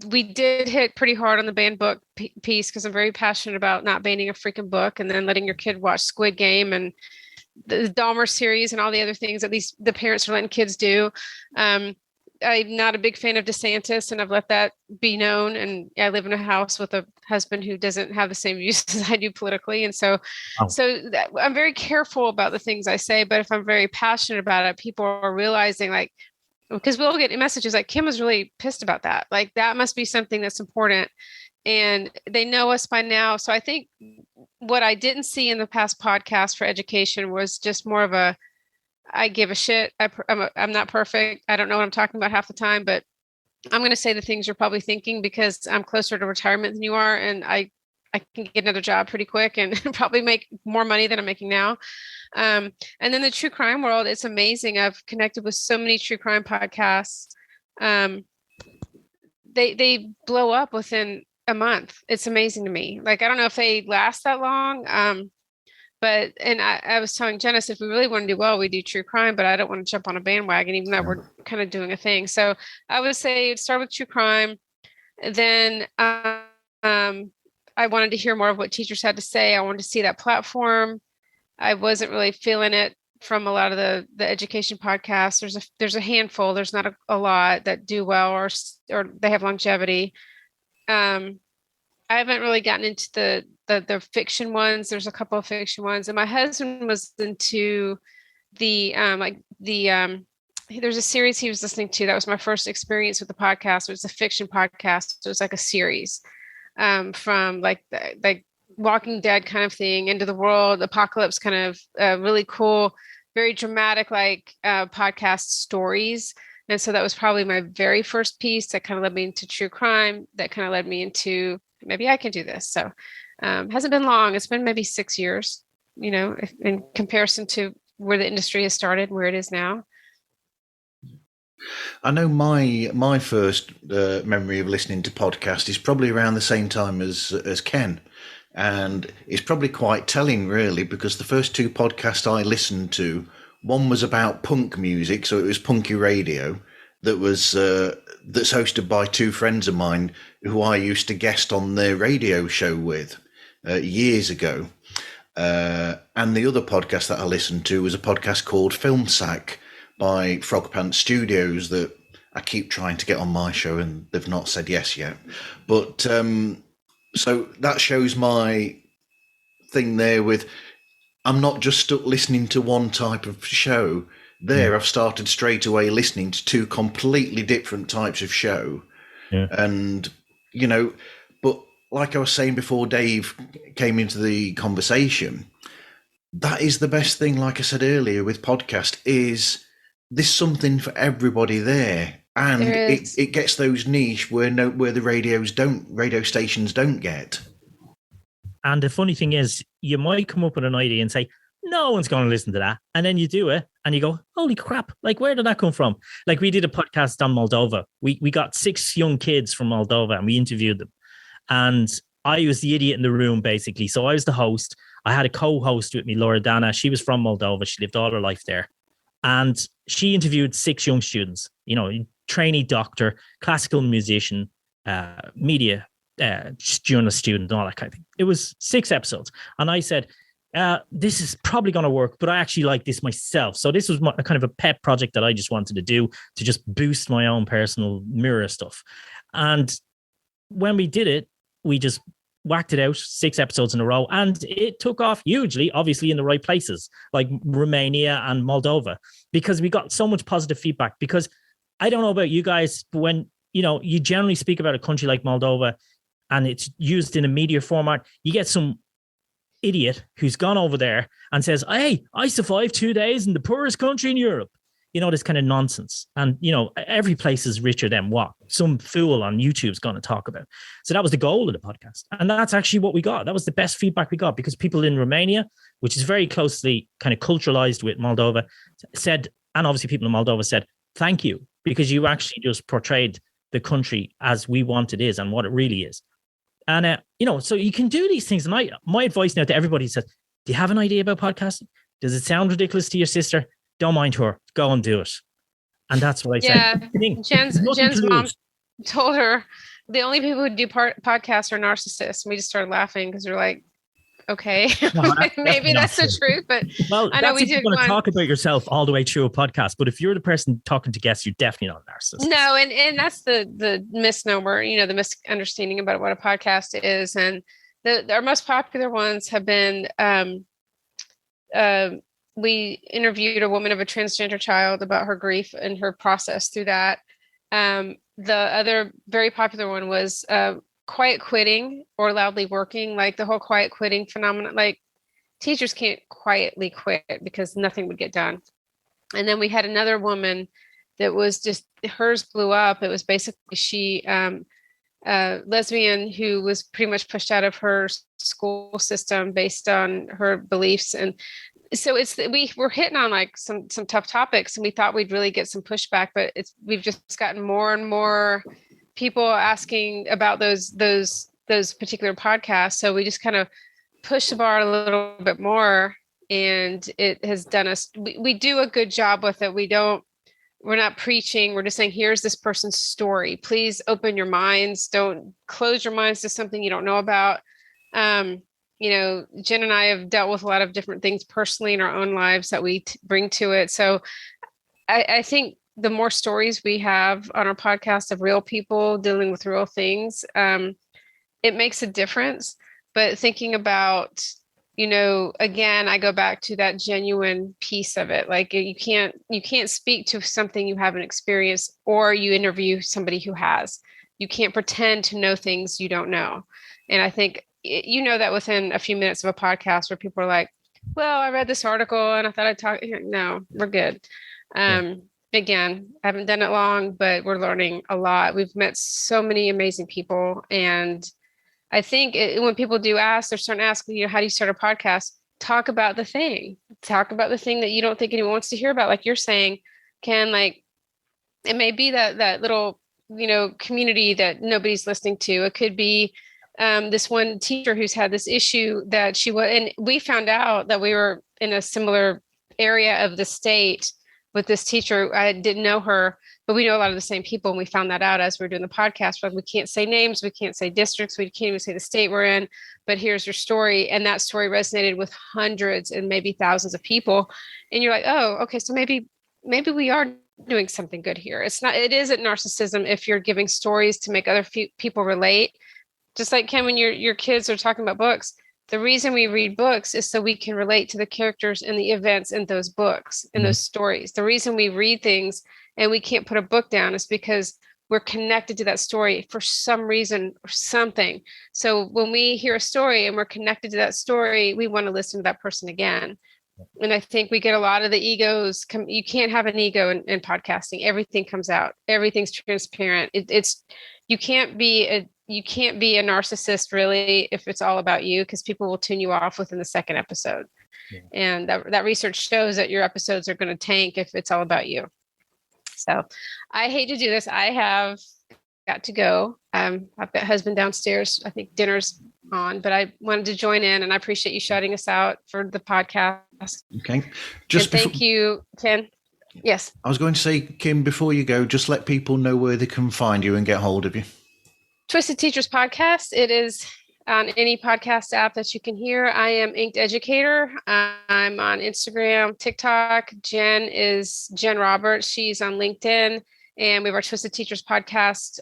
Speaker 2: we did hit pretty hard on the banned book piece, because I'm very passionate about not banning a freaking book and then letting your kid watch Squid Game and the Dahmer series and all the other things that the parents are letting kids do. I'm not a big fan of DeSantis, and I've let that be known. And I live in a house with a husband who doesn't have the same views as I do politically. And so, I'm very careful about the things I say, but if I'm very passionate about it, people are realizing, like, because we'll get messages like, Kim was really pissed about that. Like, that must be something that's important. And they know us by now. So I think what I didn't see in the past podcast for education was just more of I give a shit. I'm not perfect. I don't know what I'm talking about half the time, but I'm going to say the things you're probably thinking, because I'm closer to retirement than you are. And I can get another job pretty quick and probably make more money than I'm making now. And then the true crime world, it's amazing. I've connected with so many true crime podcasts. They blow up within a month. It's amazing to me. Like, I don't know if they last that long. But I was telling Janice, if we really want to do well, we do true crime, but I don't want to jump on a bandwagon, even though we're kind of doing a thing. So I would say start with true crime. Then I wanted to hear more of what teachers had to say. I wanted to see that platform. I wasn't really feeling it from a lot of the education podcasts. There's a handful. There's not a lot that do well or they have longevity. I haven't really gotten into the fiction ones. There's a couple of fiction ones, and my husband was into the there's a series he was listening to. That was my first experience with the podcast. It was a fiction podcast. It was like a series from like Walking Dead kind of thing, End of the World, Apocalypse, kind of really cool, very dramatic, like podcast stories. And so that was probably my very first piece that kind of led me into true crime, that kind of led me into maybe I can do this. So hasn't been long. It's been maybe 6 years, in comparison to where the industry has started, where it is now.
Speaker 1: I know my first memory of listening to podcast is probably around the same time as Ken. And it's probably quite telling, really, because the first two podcasts I listened to, one was about punk music, so it was Punky Radio, that's hosted by two friends of mine who I used to guest on their radio show with years ago. And the other podcast that I listened to was a podcast called Film Sack by Frog Pants Studios that I keep trying to get on my show, and they've not said yes yet. But so that shows my thing there with, I'm not just stuck listening to one type of show. There, I've started straight away listening to two completely different types of show. Yeah. And, but like I was saying before Dave came into the conversation, that is the best thing, like I said earlier, with podcast, is there's something for everybody there. And it gets those niche where the radio stations don't get.
Speaker 3: And the funny thing is, you might come up with an idea and say, no one's going to listen to that. And then you do it and you go, holy crap, like, where did that come from? Like, we did a podcast on Moldova. We got 6 young kids from Moldova and we interviewed them. And I was the idiot in the room, basically. So I was the host. I had a co-host with me, Laura Dana. She was from Moldova. She lived all her life there. And she interviewed 6 young students, trainee doctor, classical musician, media journalist student, and all that kind of thing. It was 6 episodes. And I said, this is probably going to work, but I actually like this myself. So this was a kind of a pet project that I just wanted to do to just boost my own personal mirror stuff. And when we did it, we just whacked it out 6 episodes in a row, and it took off hugely, obviously in the right places like Romania and Moldova, because we got so much positive feedback. Because I don't know about you guys, but when you generally speak about a country like Moldova and it's used in a media format, you get some idiot who's gone over there and says, hey, I survived 2 days in the poorest country in Europe. This kind of nonsense. And, every place is richer than what some fool on YouTube's going to talk about. So that was the goal of the podcast. And that's actually what we got. That was the best feedback we got, because people in Romania, which is very closely kind of culturalized with Moldova, said, and obviously people in Moldova said, thank you, because you actually just portrayed the country as we want it is and what it really is. And, so you can do these things. And my advice now to everybody says, do you have an idea about podcasting? Does it sound ridiculous to your sister? Don't mind her. Go and do it. And that's what I said.
Speaker 2: Yeah. Jen's mom told her the only people who do podcasts are narcissists. And we just started laughing because we're like, okay, no, maybe that's the truth. But
Speaker 3: I know we do want to talk about yourself all the way through a podcast. But if you're the person talking to guests, you're definitely not a narcissist.
Speaker 2: No, and that's the misnomer, the misunderstanding about what a podcast is. And our most popular ones have been we interviewed a woman of a transgender child about her grief and her process through that. The other very popular one was quiet quitting or loudly working, like the whole quiet quitting phenomenon. Like, teachers can't quietly quit because nothing would get done. And then we had another woman that was just, hers blew up. It was basically she, lesbian who was pretty much pushed out of her school system based on her beliefs. And so we were hitting on like some tough topics, and we thought we'd really get some pushback, but we've just gotten more and more people asking about those particular podcasts. So we just kind of push the bar a little bit more, and it has done us, we do a good job with it. We're not preaching. We're just saying, here's this person's story. Please open your minds. Don't close your minds to something you don't know about. Jen and I have dealt with a lot of different things personally in our own lives that we bring to it. So I think the more stories we have on our podcast of real people dealing with real things, it makes a difference. But thinking about, again, I go back to that genuine piece of it. Like you can't speak to something you haven't experienced, or you interview somebody who has. You can't pretend to know things you don't know. And I think, that within a few minutes of a podcast where people are like, well, I read this article and I thought I'd talk. No, we're good. Again, I haven't done it long, but we're learning a lot. We've met so many amazing people. And I think when people do ask, they're starting to ask, how do you start a podcast? Talk about the thing that you don't think anyone wants to hear about. Like you're saying, Ken, like it may be that little, community that nobody's listening to. It could be this one teacher who's had this issue that and we found out that we were in a similar area of the state with this teacher. I didn't know her, but we know a lot of the same people. And we found that out as we were doing the podcast. Like, we can't say names, we can't say districts, we can't even say the state we're in, but here's your story. And that story resonated with hundreds and maybe thousands of people. And you're like, oh, okay, so maybe we are doing something good here. It isn't narcissism if you're giving stories to make other people relate. Just like Ken, when your kids are talking about books, the reason we read books is so we can relate to the characters and the events in those books and those stories. The reason we read things and we can't put a book down is because we're connected to that story for some reason or something. So when we hear a story and we're connected to that story, we want to listen to that person again. And I think we get a lot of the egos. You can't have an ego in podcasting. Everything comes out. Everything's transparent. You can't be a narcissist really if it's all about you, because people will tune you off within the second episode. Yeah. And that research shows that your episodes are going to tank if it's all about you. So I hate to do this. I have got to go. I've got husband downstairs. I think dinner's on, but I wanted to join in, and I appreciate you shouting us out for the podcast.
Speaker 1: Okay.
Speaker 2: Thank you, Ken. Yes.
Speaker 1: I was going to say, Kim, before you go, just let people know where they can find you and get hold of you.
Speaker 2: Twisted Teachers Podcast. It is on any podcast app that you can hear. I am Inked Educator. I'm on Instagram, TikTok. Jen is Jen Roberts. She's on LinkedIn. And we have our Twisted Teachers Podcast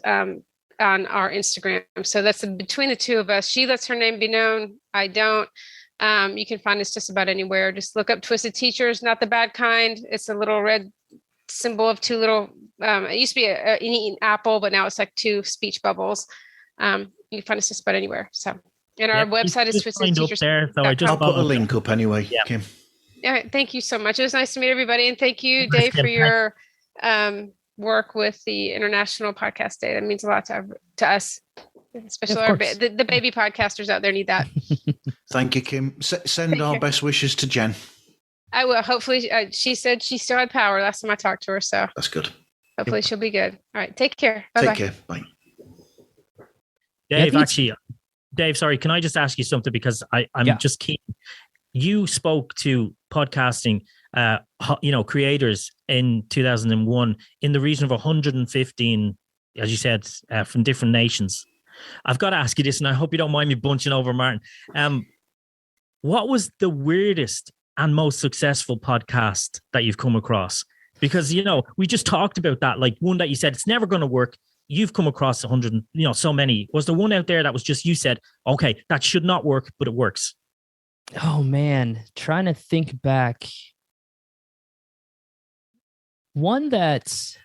Speaker 2: on our Instagram. So that's between the two of us. She lets her name be known. I don't. You can find us just about anywhere. Just look up Twisted Teachers, not the bad kind. It's a little red symbol of two little, it used to be an apple, but now it's like two speech bubbles. You can find us just about anywhere. So, and our website is Twisted Teachers.
Speaker 1: I'll put a link up anyway, Kim.
Speaker 2: All right. Thank you so much. It was nice to meet everybody. And thank you, Dave, for your work with the International Podcast Day. That means a lot to us. Especially the baby podcasters out there need that.
Speaker 1: Thank you, Kim. Send our best wishes to Jen.
Speaker 2: I will. Hopefully, she said she still had power last time I talked to her. So
Speaker 1: that's good.
Speaker 2: Hopefully she'll be good. All right. Take care. Bye-bye.
Speaker 1: Take care. Bye.
Speaker 3: Dave, sorry. Can I just ask you something? Because I'm just keen. You spoke to podcasting, creators in 2001 in the region of 115, as you said, from different nations. I've got to ask you this, and I hope you don't mind me bunching over, Martin. What was the weirdest and most successful podcast that you've come across? Because, we just talked about that, like one that you said, it's never going to work. You've come across 100, so many. Was there one out there that was just, you said, okay, that should not work, but it works?
Speaker 4: Oh man, trying to think back. One that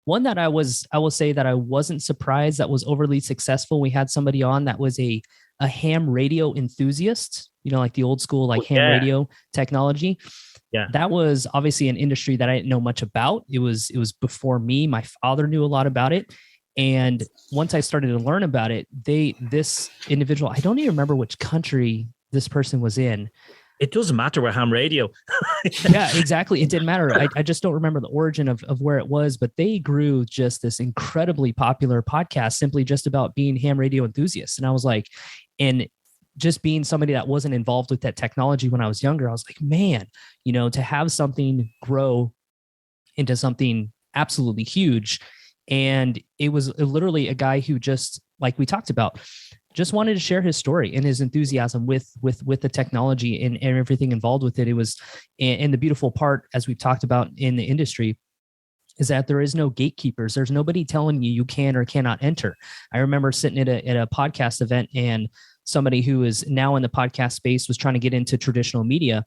Speaker 4: I will say that I wasn't surprised that was overly successful. We had somebody on that was a ham radio enthusiast, like the old school, ham radio technology.
Speaker 3: Yeah.
Speaker 4: That was obviously an industry that I didn't know much about. It was before me. My father knew a lot about it. And once I started to learn about it, this individual, I don't even remember which country this person was in.
Speaker 3: It doesn't matter with ham radio.
Speaker 4: Yeah, exactly. It didn't matter. I just don't remember the origin of where it was, but they grew just this incredibly popular podcast simply just about being ham radio enthusiasts. And I was like, and just being somebody that wasn't involved with that technology when I was younger, I was like, man, to have something grow into something absolutely huge. And it was literally a guy who just, like we talked about, just wanted to share his story and his enthusiasm with the technology and everything involved with it. It was, and the beautiful part, as we've talked about in the industry, is that there is no gatekeepers. There's nobody telling you can or cannot enter. I remember sitting at a podcast event, and somebody who is now in the podcast space was trying to get into traditional media,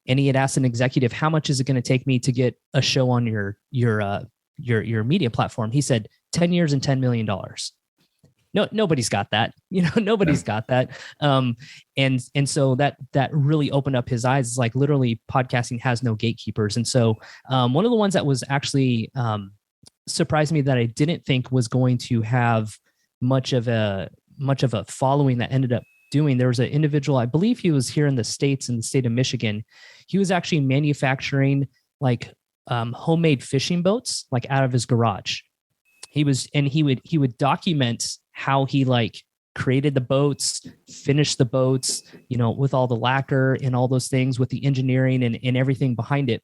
Speaker 4: and he had asked an executive, "How much is it going to take me to get a show on your media platform?" He said, 10 years and $10 million. No, nobody's got that. Nobody's got that. And so that really opened up his eyes. It's like literally podcasting has no gatekeepers. And so one of the ones that was actually surprised me that I didn't think was going to have much of a following that ended up doing. There was an individual, I believe he was here in the States, in the state of Michigan. He was actually manufacturing like homemade fishing boats, like out of his garage. He would document how he like created the boats, finished the boats, with all the lacquer and all those things, with the engineering and everything behind it.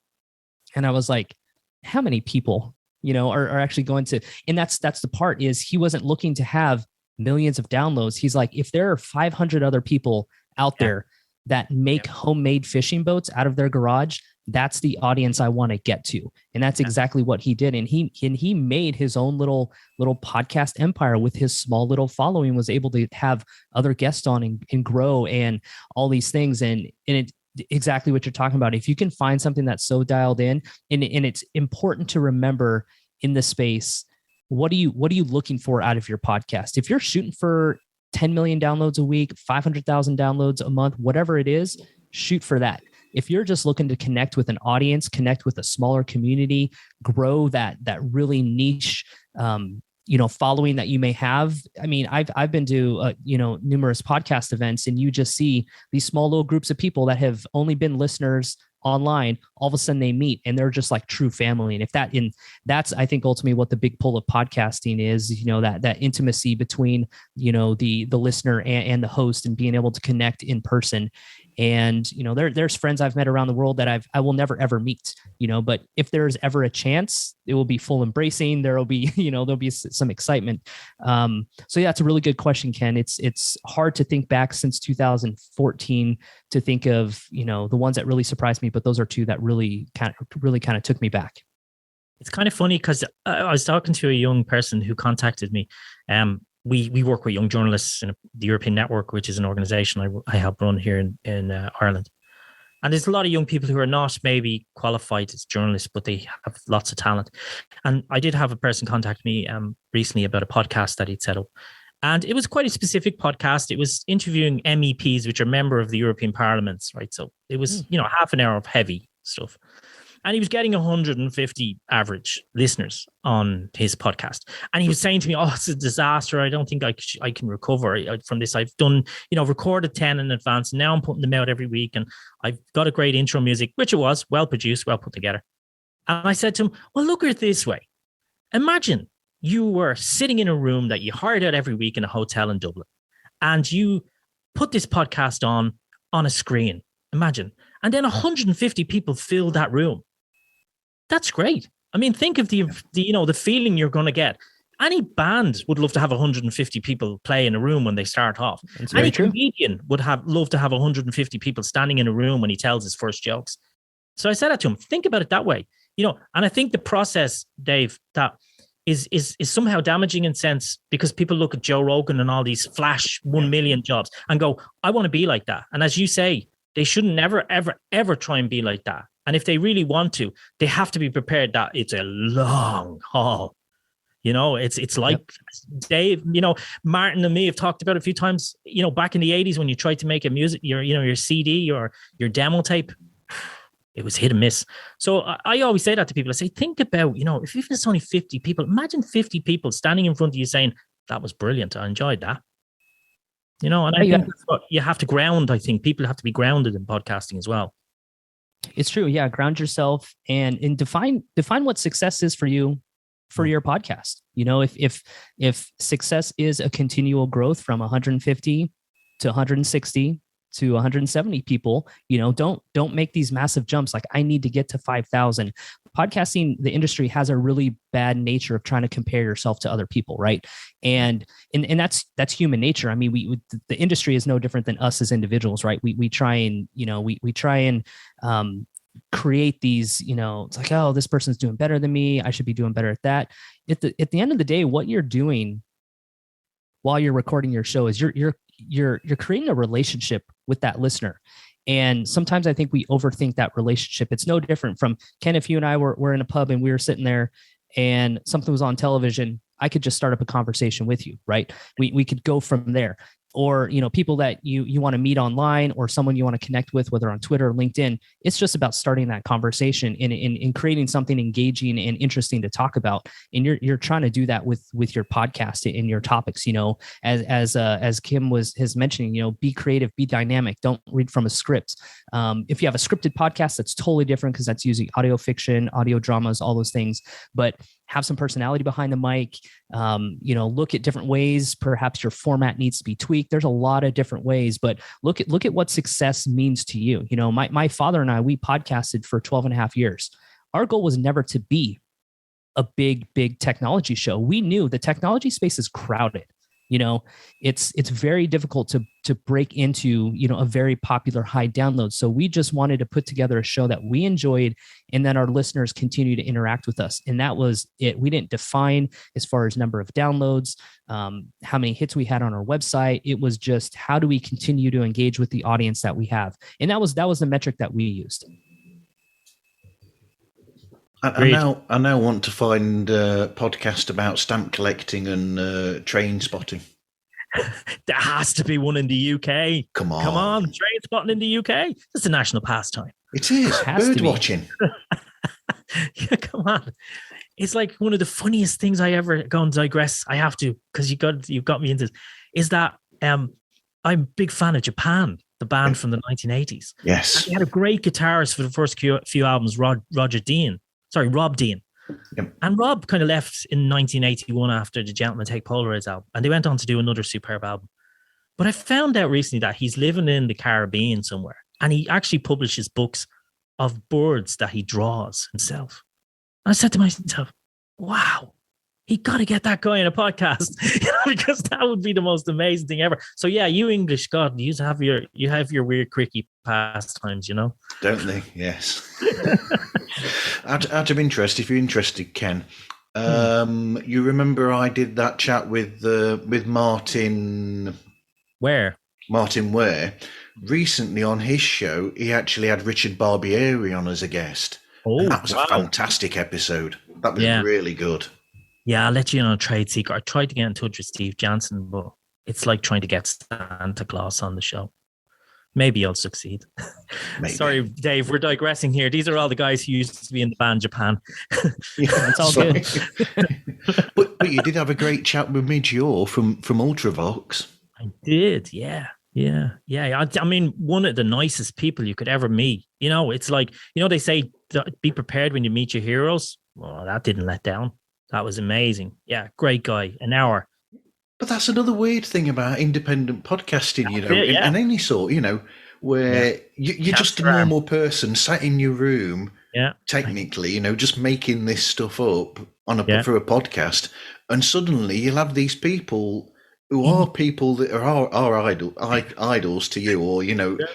Speaker 4: And I was like, how many people, are actually going to, and that's the part, is he wasn't looking to have millions of downloads. He's like, if there are 500 other people out there that make homemade fishing boats out of their garage, that's the audience I want to get to. And that's exactly what he did. And he made his own little podcast empire with his small little following, was able to have other guests on and grow and all these things. And it exactly what you're talking about. If you can find something that's so dialed in, and it's important to remember in the space, what are you looking for out of your podcast? If you're shooting for 10 million downloads a week, 500,000 downloads a month, whatever it is, shoot for that. If you're just looking to connect with an audience, connect with a smaller community, grow that really niche, following that you may have. I mean, I've been to numerous podcast events, and you just see these small little groups of people that have only been listeners online. All of a sudden they meet, and they're just like true family. And that's I think ultimately what the big pull of podcasting is, that intimacy between the listener and the host, and being able to connect in person. And there's friends I've met around the world that I will never ever meet, but if there's ever a chance, it will be full embracing. There'll be there'll be some excitement. So yeah, it's a really good question, Ken. It's hard to think back since 2014 to think of the ones that really surprised me, but those are two that really kind of took me back.
Speaker 3: It's kind of funny because I was talking to a young person who contacted me. We work with young journalists in the European Network, which is an organization I help run here in Ireland. And there's a lot of young people who are not maybe qualified as journalists, but they have lots of talent. And I did have a person contact me recently about a podcast that he'd set up. And it was quite a specific podcast. It was interviewing MEPs, which are member of the European Parliament, right? So it was, half an hour of heavy stuff. And he was getting 150 average listeners on his podcast. And he was saying to me, it's a disaster. I don't think I can recover from this. I've done, recorded 10 in advance. And now I'm putting them out every week. And I've got a great intro music, which it was well produced, well put together. And I said to him, well, look at it this way. Imagine you were sitting in a room that you hired out every week in a hotel in Dublin. And you put this podcast on a screen. Imagine. And then 150 people filled that room. That's great. I mean, think of the feeling you're going to get. Any band would love to have 150 people play in a room when they start off. Any comedian would love to have 150 people standing in a room when he tells his first jokes. So I said that to him. Think about it that way. And I think the process, Dave, that is somehow damaging in sense, because people look at Joe Rogan and all these flash 1 million jobs and go, I want to be like that. And as you say, they shouldn't never, ever, ever try and be like that. And if they really want to, they have to be prepared that it's a long haul. It's like Dave, Martin and me have talked about it a few times, back in the 80s when you tried to make a music, your CD or your demo tape, it was hit and miss. So I always say that to people. I say, think about, if even it's only 50 people, imagine 50 people standing in front of you saying, that was brilliant. I enjoyed that. And I think that's what you have to ground. I think people have to be grounded in podcasting as well.
Speaker 4: It's true. Yeah. Ground yourself and define what success is for you, for your podcast. If success is a continual growth from 150 to 160 to 170 people, don't make these massive jumps. Like, I need to get to 5,000. podcasting, the industry has a really bad nature of trying to compare yourself to other people, right? And that's human nature. I mean, the industry is no different than us as individuals, right? We try and, we try and create these, it's like, oh, this person's doing better than me, I should be doing better at that. At the end of the day, what you're doing while you're recording your show is you're creating a relationship with that listener. And sometimes I think we overthink that relationship. It's no different from Ken. If you and I were in a pub and we were sitting there and something was on television, I could just start up a conversation with you, right? We could go from there. Or, people that you want to meet online, or someone you want to connect with, whether on Twitter or LinkedIn. It's just about starting that conversation and creating something engaging and interesting to talk about. And you're trying to do that with your podcast and your topics, as Kim has mentioning, be creative, be dynamic, don't read from a script. If you have a scripted podcast, that's totally different, because that's using audio fiction, audio dramas, all those things. But have some personality behind the mic, look at different ways. Perhaps your format needs to be tweaked. There's a lot of different ways, but look at what success means to you. My father and I, we podcasted for 12 and a half years. Our goal was never to be a big technology show. We knew the technology space is crowded. It's very difficult to break into, a very popular high download. So we just wanted to put together a show that we enjoyed and that our listeners continue to interact with us. And that was it. We didn't define as far as number of downloads, how many hits we had on our website. It was just, how do we continue to engage with the audience that we have? And that was the metric that we used.
Speaker 1: I now want to find a podcast about stamp collecting and train spotting.
Speaker 3: There has to be one in the UK.
Speaker 1: Come on,
Speaker 3: train spotting in the UK. It's a national pastime.
Speaker 1: It is. Bird watching.
Speaker 3: Yeah, come on. It's like one of the funniest things I ever go and digress. I have to, because you've got me into this. Is that I'm a big fan of Japan, the band from the 1980s.
Speaker 1: Yes,
Speaker 3: and they had a great guitarist for the first few albums, Rob Dean. Yep. And Rob kind of left in 1981 after the Gentlemen Take Polaroids album, and they went on to do another superb album. But I found out recently that he's living in the Caribbean somewhere, and he actually publishes books of birds that he draws himself. And I said to myself, wow, he got to get that guy in a podcast, because that would be the most amazing thing ever. So yeah, you English, God, you have your weird, quirky pastimes,
Speaker 1: don't they? Yes. Out of interest, if you're interested, Ken, you remember I did that chat with Martin.
Speaker 3: Where?
Speaker 1: Martin Ware. Recently on his show, he actually had Richard Barbieri on as a guest.
Speaker 3: Oh,
Speaker 1: and that was a fantastic episode. That was really good.
Speaker 3: Yeah, I'll let you know a trade secret. I tried to get in touch with Steve Jansen, but it's like trying to get Santa Claus on the show. Maybe I'll succeed.
Speaker 1: Maybe.
Speaker 3: Sorry, Dave, we're digressing here. These are all the guys who used to be in the band Japan.
Speaker 4: It's all good.
Speaker 1: but you did have a great chat with Midge Yore from Ultravox.
Speaker 3: I did, yeah. I mean, one of the nicest people you could ever meet. It's like, they say, be prepared when you meet your heroes. Well, that didn't let down. That was amazing. Yeah, great guy. An hour.
Speaker 1: But that's another weird thing about independent podcasting, in any sort, where you're just a normal person sat in your room, technically, just making this stuff up for a podcast, and suddenly you'll have these people who are people that are idols to you, or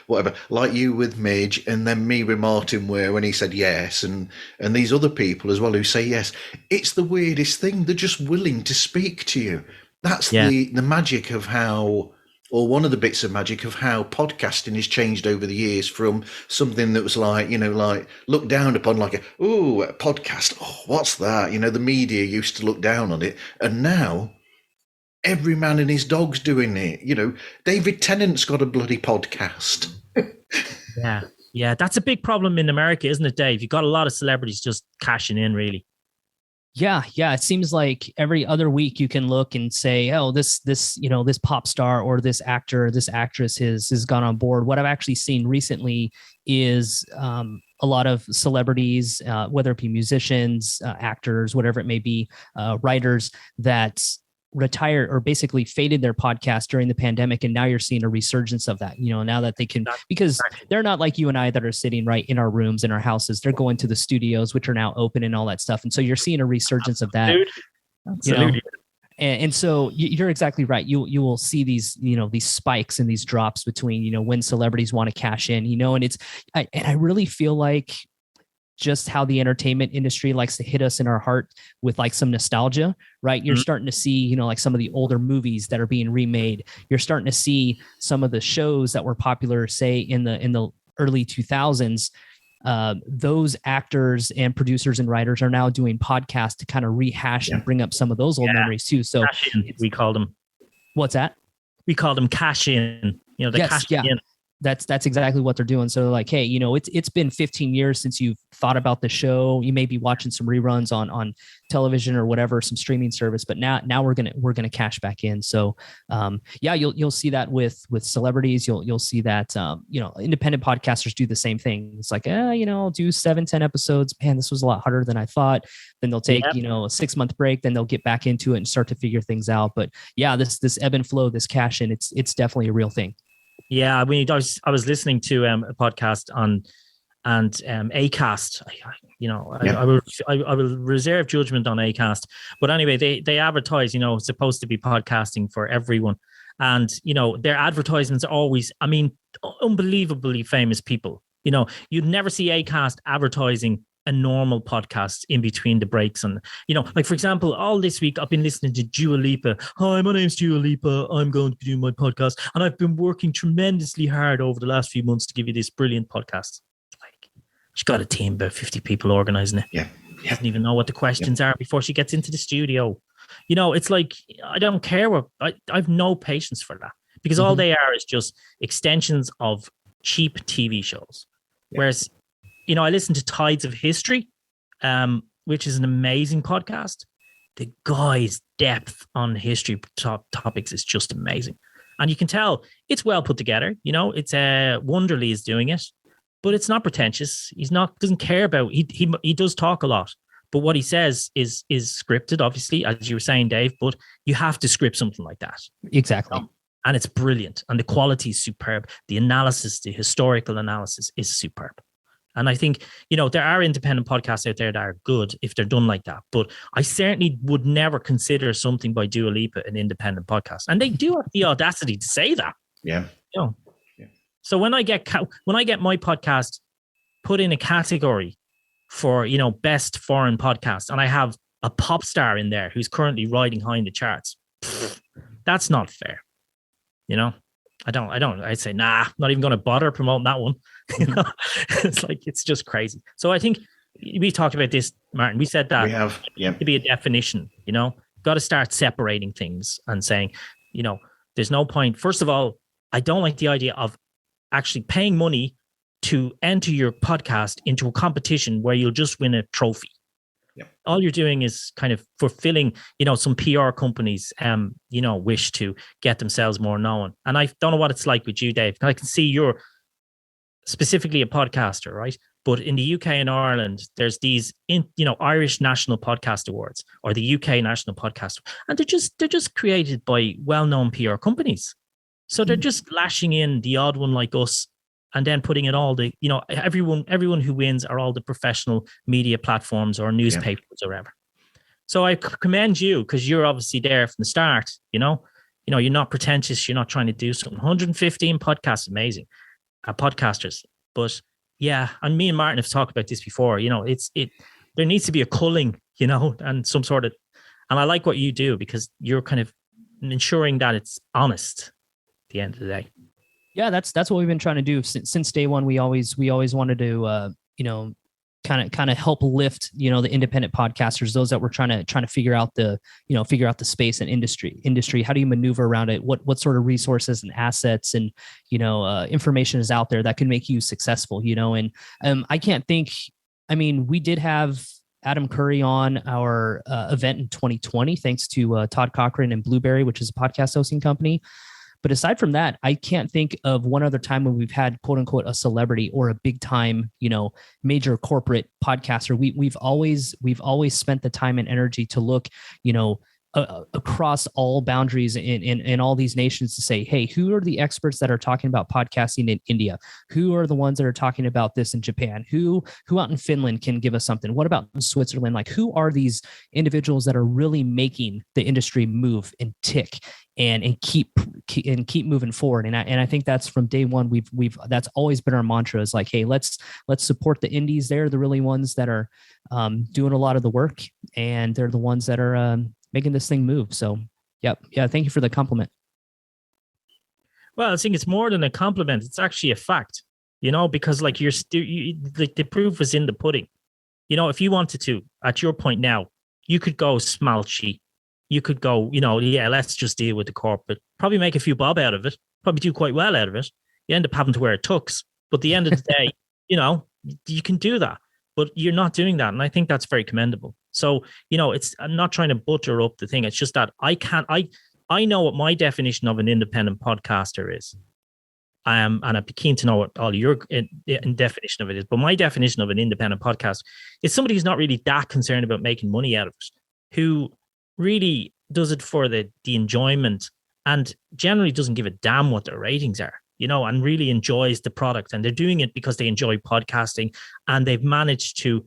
Speaker 1: whatever, like you with Midge, and then me with Martin Ware when he said yes, and these other people as well who say yes. It's the weirdest thing. They're just willing to speak to you. That's the magic of how, or one of the bits of magic of how podcasting has changed over the years, from something that was like, like looked down upon, like a podcast. Oh, what's that? The media used to look down on it. And now every man and his dog's doing it. David Tennant's got a bloody podcast.
Speaker 3: Yeah. That's a big problem in America, isn't it, Dave? You've got a lot of celebrities just cashing in, really.
Speaker 4: Yeah. It seems like every other week you can look and say, oh, this pop star or this actor, this actress has gone on board. What I've actually seen recently is a lot of celebrities, whether it be musicians, actors, whatever it may be, writers, that retired or basically faded their podcast during the pandemic, and now you're seeing a resurgence of that, now that they can, because they're not like you and I that are sitting right in our rooms in our houses. They're going to the studios, which are now open and all that stuff, and so you're seeing a resurgence of that.
Speaker 3: Absolutely.
Speaker 4: And so you're exactly right. You will see these these spikes and these drops between when celebrities want to cash in, and I really feel like just how the entertainment industry likes to hit us in our heart with like some nostalgia, right? You're starting to see, like some of the older movies that are being remade. You're starting to see some of the shows that were popular, say in the early 2000s. Those actors and producers and writers are now doing podcasts to kind of rehash and bring up some of those old memories too. So
Speaker 3: we call them.
Speaker 4: What's that?
Speaker 3: We call them cash in. Cash in.
Speaker 4: That's exactly what they're doing. So they're like, hey, it's been 15 years since you've thought about the show. You may be watching some reruns on television or whatever, some streaming service, but now we're gonna cash back in. So you'll see that with celebrities. You'll see that independent podcasters do the same thing. It's like, I'll do 7-10 episodes. Man, this was a lot harder than I thought. Then they'll take a 6-month break. Then they'll get back into it and start to figure things out. But yeah, this ebb and flow, this cash in, it's definitely a real thing.
Speaker 3: Yeah, I mean, I was listening to a podcast on Acast. I will reserve judgment on Acast, but anyway, they advertise. It's supposed to be podcasting for everyone, and their advertisements are always, I mean, unbelievably famous people. You'd never see Acast advertising a normal podcast in between the breaks. And, like, for example, all this week, I've been listening to Dua Lipa. Hi, my name's Dua Lipa. I'm going to be doing my podcast. And I've been working tremendously hard over the last few months to give you this brilliant podcast. Like, she's got a team, about 50 people organizing it.
Speaker 1: Yeah.
Speaker 3: She doesn't even know what the questions are before she gets into the studio. It's like, I don't care I have no patience for that, because all they are is just extensions of cheap TV shows. Yeah. Whereas, I listen to Tides of History, which is an amazing podcast. The guy's depth on history topics is just amazing. And you can tell it's well put together. It's Wonderly is doing it, but it's not pretentious. Doesn't care about, he does talk a lot, but what he says is scripted, obviously, as you were saying, Dave, but you have to script something like that.
Speaker 4: Exactly.
Speaker 3: And it's brilliant. And the quality is superb. The analysis, the historical analysis is superb. And I think, there are independent podcasts out there that are good if they're done like that. But I certainly would never consider something by Dua Lipa an independent podcast. And they do have the audacity to say that.
Speaker 1: Yeah.
Speaker 3: Yeah. So when I get my podcast put in a category for, best foreign podcast, and I have a pop star in there who's currently riding high in the charts, that's not fair. I'd say, nah, not even going to bother promoting that one. It's like, it's just crazy. So I think we talked about this, Martin. We said that
Speaker 1: we have,
Speaker 3: to be a definition, got to start separating things and saying, there's no point. First of all, I don't like the idea of actually paying money to enter your podcast into a competition where you'll just win a trophy.
Speaker 1: Yep.
Speaker 3: All you're doing is kind of fulfilling, some PR companies, wish to get themselves more known. And I don't know what it's like with you, Dave. I can see you're specifically a podcaster, right? But in the UK and Ireland, there's these, Irish National Podcast Awards or the UK National Podcast, and they're just created by well-known PR companies. So they're just lashing in the odd one like us, and then putting it all everyone who wins are all the professional media platforms or newspapers or whatever. So I commend you, because you're obviously there from the start. You're not pretentious. You're not trying to do something. 115 podcasts, amazing, podcasters. But yeah, and me and Martin have talked about this before. There needs to be a culling, and some sort of, and I like what you do, because you're kind of ensuring that it's honest at the end of the day.
Speaker 4: Yeah, that's what we've been trying to do since day one. We always wanted to kind of help lift the independent podcasters, those that were trying to figure out the space and industry. How do you maneuver around it? What sort of resources and assets and information is out there that can make you successful? And I can't think. I mean, we did have Adam Curry on our event in 2020, thanks to Todd Cochran and Blueberry, which is a podcast hosting company. But aside from that, I can't think of one other time when we've had, quote unquote, a celebrity or a big time, major corporate podcaster. We've always spent the time and energy to look, across all boundaries in all these nations to say, hey, who are the experts that are talking about podcasting in India? Who are the ones that are talking about this in Japan? Who out in Finland can give us something? What about in Switzerland? Like, who are these individuals that are really making the industry move and tick and keep moving forward? And I think that's from day one. We've that's always been our mantra, is like, hey, let's support the indies. They're the really ones that are doing a lot of the work, and they're the ones that are making this thing move. So, yeah. Thank you for the compliment.
Speaker 3: Well, I think it's more than a compliment. It's actually a fact, because like the proof was in the pudding. If you wanted to, at your point now, you could go smalchy. You could go, let's just deal with the corporate, probably make a few bob out of it, probably do quite well out of it. You end up having to wear a tux. But at the end of the day, you can do that, but you're not doing that. And I think that's very commendable. So, I'm not trying to butter up the thing. It's just that I know what my definition of an independent podcaster is. And I'd be keen to know what all your definition of it is. But my definition of an independent podcast is somebody who's not really that concerned about making money out of it, who really does it for the enjoyment and generally doesn't give a damn what their ratings are, and really enjoys the product. And they're doing it because they enjoy podcasting, and they've managed to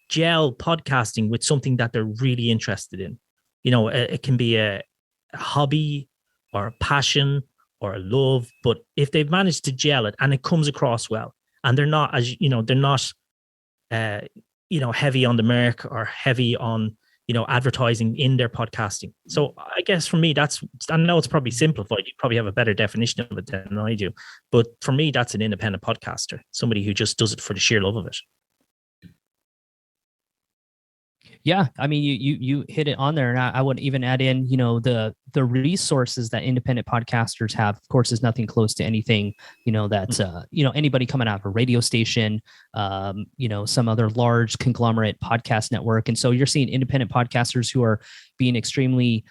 Speaker 3: gel podcasting with something that they're really interested in. It can be a hobby or a passion or a love, but if they've managed to gel it and it comes across well, and they're not, they're not, heavy on the mark or heavy on, advertising in their podcasting. So I guess for me, I know it's probably simplified. You probably have a better definition of it than I do, but for me, that's an independent podcaster, somebody who just does it for the sheer love of it.
Speaker 4: Yeah, I mean, you hit it on there, and I would even add in, the resources that independent podcasters have. Of course, is nothing close to anything, that's anybody coming out of a radio station, some other large conglomerate podcast network, and so you're seeing independent podcasters who are being extremely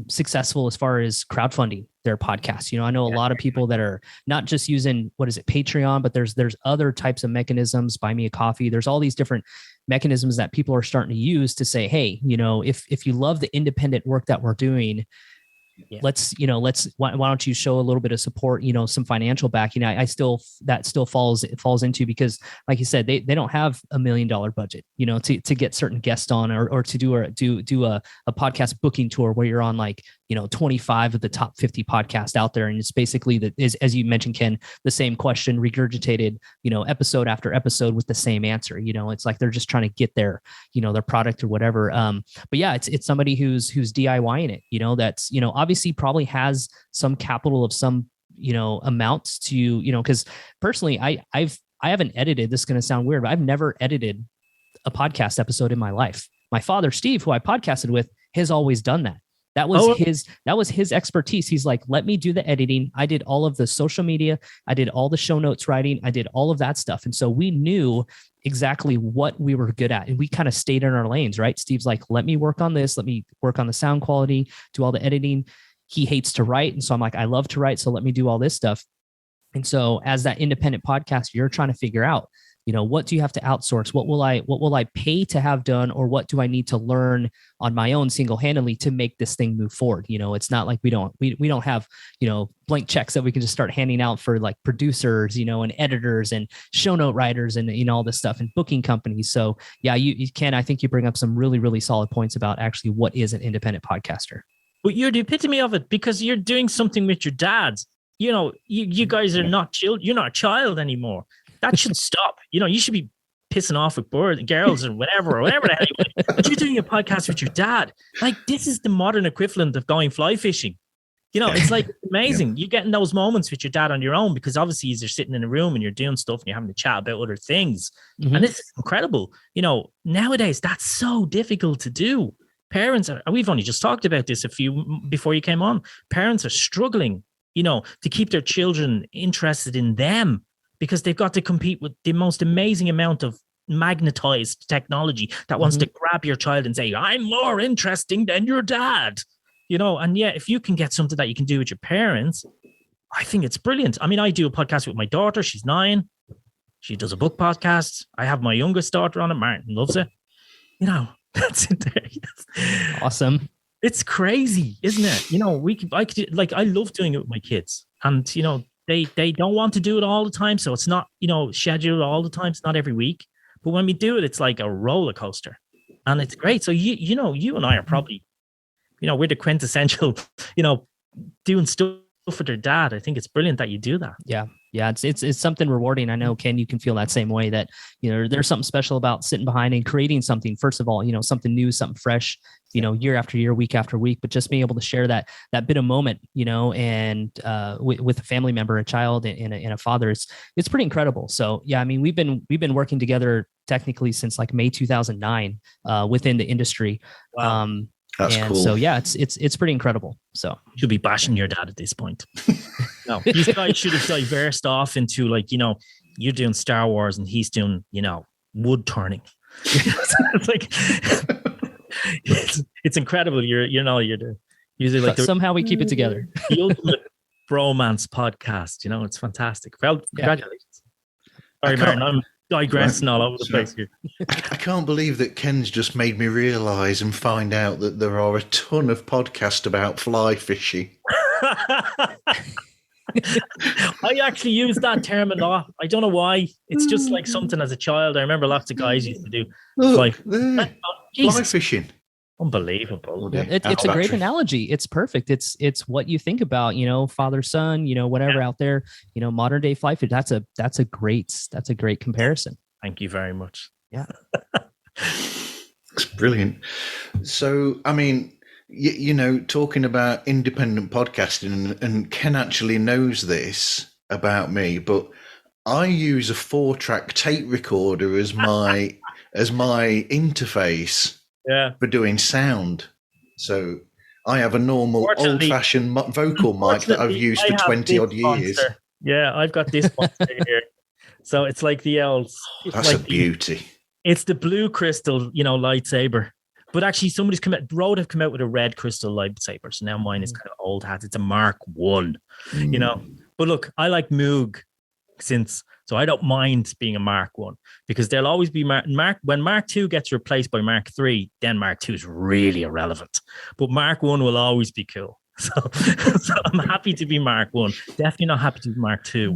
Speaker 4: successful as far as crowdfunding their podcasts. I know a lot of people that are not just using, Patreon, but there's other types of mechanisms, buy me a coffee. There's all these different mechanisms that people are starting to use to say, hey, if you love the independent work that we're doing, why don't you show a little bit of support, some financial backing. That still falls into, because like you said, they don't have $1 million budget, to get certain guests on or to do a podcast booking tour where you're on 25 of the top 50 podcasts out there. And it's basically as you mentioned, Ken, the same question regurgitated, episode after episode with the same answer. It's like they're just trying to get their product or whatever. But yeah, it's somebody who's DIYing it, that's, obviously probably has some capital of some, amounts to, because personally, I haven't edited, this is going to sound weird, but I've never edited a podcast episode in my life. My father, Steve, who I podcasted with, has always done that. That was his expertise. He's like, let me do the editing. I did all of the social media. I did all the show notes writing. I did all of that stuff. And so we knew exactly what we were good at. And we kind of stayed in our lanes, right? Steve's like, let me work on this. Let me work on the sound quality, do all the editing. He hates to write. And so I'm like, I love to write. So let me do all this stuff. And so as that independent podcaster, you're trying to figure out, what do you have to outsource? What will I pay to have done? Or what do I need to learn on my own single-handedly to make this thing move forward? It's not like we don't have, blank checks that we can just start handing out for like producers, and editors and show note writers and, all this stuff and booking companies. So yeah, you can, I think you bring up some really, really solid points about actually what is an independent podcaster.
Speaker 3: But you're the epitome of it, because you're doing something with your dad. You guys are not you're not a child anymore. That should stop. You should be pissing off with girls or whatever the hell you want. But you're doing a podcast with your dad. Like, this is the modern equivalent of going fly fishing. It's like amazing. Yeah. You're getting those moments with your dad on your own, because obviously you're sitting in a room and you're doing stuff and you're having to chat about other things. Mm-hmm. And this is incredible. Nowadays that's so difficult to do. Parents we've only just talked about this before you came on. Parents are struggling, to keep their children interested in them, because they've got to compete with the most amazing amount of magnetized technology that wants to grab your child and say, I'm more interesting than your dad, and yet if you can get something that you can do with your parents, I think it's brilliant. I mean, I do a podcast with my daughter. She's 9. She does a book podcast. I have my youngest daughter on it. Martin loves it. That's in there. Yes.
Speaker 4: Awesome.
Speaker 3: It's crazy, isn't it? You know, I love doing it with my kids, and you know, they don't want to do it all the time, so it's not, you know, scheduled all the time. It's not every week, but when we do it, it's like a roller coaster, and it's great. So you know, you and I are probably, you know, we're the quintessential, you know, doing stuff with their dad. I think it's brilliant that you do that.
Speaker 4: Yeah. It's something rewarding. I know, Ken, you can feel that same way, that, you know, there's something special about sitting behind and creating something. First of all, you know, something new, something fresh, you know, year after year, week after week, but just being able to share that bit of moment, you know, and with a family member, a child, and a father, it's pretty incredible. So yeah, I mean, we've been working together technically since like May 2009 within the industry.
Speaker 3: Wow.
Speaker 1: That's
Speaker 4: and
Speaker 1: cool.
Speaker 4: so yeah, it's pretty incredible. So
Speaker 3: you should be bashing your dad at this point. No, you guys should have diversed off into, like, you know, you're doing Star Wars and he's doing, you know, wood turning. It's like it's incredible. You're usually like
Speaker 4: somehow we keep it together.
Speaker 3: The ultimate bromance podcast. You know, it's fantastic. Well, congratulations. Sorry, Martin, I'm digressing all over the place here.
Speaker 1: I can't believe that Ken's just made me realise and find out that there are a ton of podcasts about fly fishing.
Speaker 3: I actually use that term a lot. I don't know why. It's just like something as a child. I remember lots of guys used to do.
Speaker 1: Look, fly fishing.
Speaker 3: Unbelievable.
Speaker 4: It's a great analogy. It's perfect. It's what you think about, you know, father, son, you know, whatever out there, you know, modern day fly fish. That's a great comparison.
Speaker 3: Thank you very much.
Speaker 4: Yeah.
Speaker 1: It's brilliant. So, I mean, you know, talking about independent podcasting, and Ken actually knows this about me, but I use a 4-track tape recorder as my interface for doing sound. So I have a normal old-fashioned vocal mic that I've used for 20 odd years.
Speaker 3: Yeah, I've got this monster here. So it's like the elves.
Speaker 1: That's like a beauty.
Speaker 3: It's the blue crystal, you know, lightsaber. But actually, Rode have come out with a red crystal lightsaber. So now mine is kind of old hat. It's a Mark 1, you know. But look, I like Moog so I don't mind being a Mark 1, because there'll always be Mark. When Mark 2 gets replaced by Mark 3, then Mark 2 is really irrelevant. But Mark 1 will always be cool. So I'm happy to be Mark 1. Definitely not happy to be Mark 2.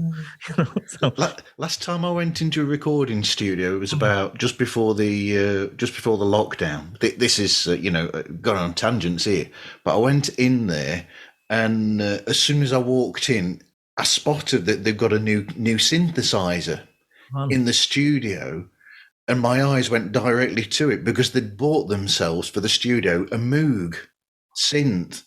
Speaker 1: Last time I went into a recording studio, it was about just before the lockdown. This is you know, gone on tangents here, but I went in there, and as soon as I walked in, I spotted that they've got a new synthesizer in the studio, and my eyes went directly to it, because they'd bought themselves for the studio a Moog synth.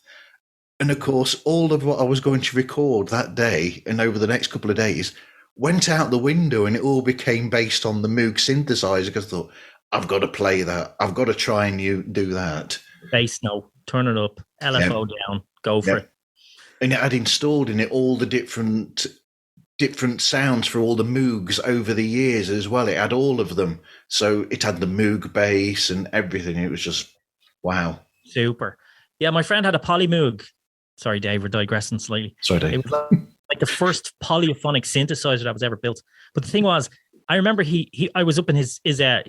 Speaker 1: And of course, all of what I was going to record that day and over the next couple of days went out the window, and it all became based on the Moog synthesizer, because I thought, I've got to play that. I've got to try and do that.
Speaker 3: Bass note, turn it up, LFO down, go for it.
Speaker 1: And it had installed in it all the different sounds for all the Moogs over the years as well. It had all of them. So it had the Moog bass and everything. It was just, wow.
Speaker 3: Super. Yeah, my friend had a Poly Moog. Sorry, Dave, we're digressing slightly.
Speaker 1: Sorry, Dave.
Speaker 3: It was like the first polyphonic synthesizer that was ever built. But the thing was, I remember I was up in his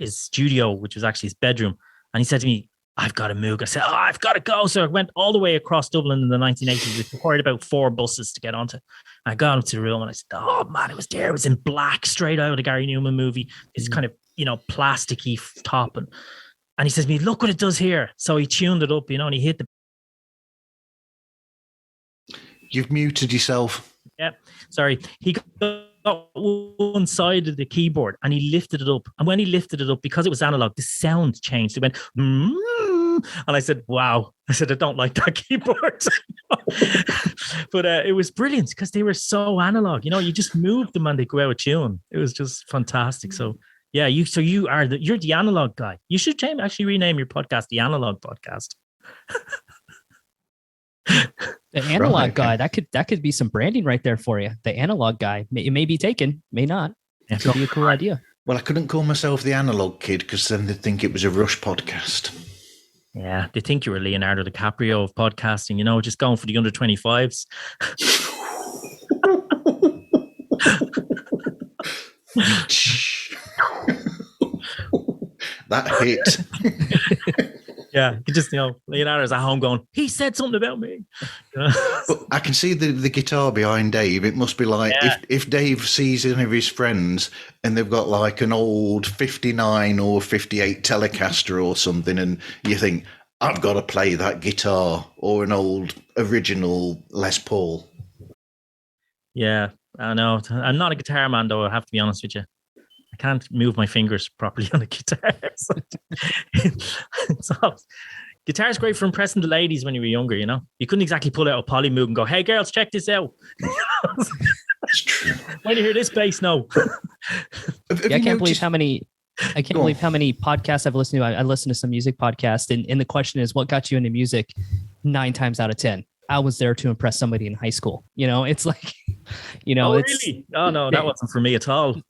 Speaker 3: studio, which was actually his bedroom, and he said to me, I've got a Moog. I said, I've got to go. So I went all the way across Dublin in the 1980s. It required about 4 buses to get onto. And I got into the room and I said, oh man, it was there. It was in black, straight out of the Gary Newman movie. It's kind of, you know, plasticky top. And he says to me, look what it does here. So he tuned it up, you know, and he hit the.
Speaker 1: You've muted yourself.
Speaker 3: Yeah, sorry. He got one side of the keyboard and he lifted it up. And when he lifted it up, because it was analog, the sound changed. It went, and I said, wow. I said, I don't like that keyboard. But it was brilliant because they were so analog. You know, you just moved them and they go out of tune. It was just fantastic. So yeah, you're the analog guy. You should actually rename your podcast the Analog Podcast.
Speaker 4: The analog guy, that could be some branding right there for you. The analog guy, it may be taken, may not. It could be a cool idea.
Speaker 1: Well, I couldn't call myself the analog kid, because then they'd think it was a Rush podcast.
Speaker 3: Yeah, they think you were Leonardo DiCaprio of podcasting, you know, just going for the under 25s.
Speaker 1: that hit.
Speaker 3: Yeah, you just, Leonardo's at home going, he said something about me.
Speaker 1: But I can see the guitar behind Dave. It must be like if Dave sees any of his friends and they've got like an old 59 or 58 Telecaster or something, and you think, I've got to play that guitar, or an old original Les Paul.
Speaker 3: Yeah, I know. I'm not a guitar man, though, I have to be honest with you. I can't move my fingers properly on a guitar. So, guitar's great for impressing the ladies when you were younger, You couldn't exactly pull out a polymoog and go, hey, girls, check this out.
Speaker 1: That's true.
Speaker 3: When you hear this bass, no.
Speaker 4: I can't believe how many podcasts I've listened to. I listened to some music podcasts, and the question is, what got you into music? 9 times out of 10, I was there to impress somebody in high school. It's like, it's
Speaker 3: really? Oh no, that wasn't for me at all.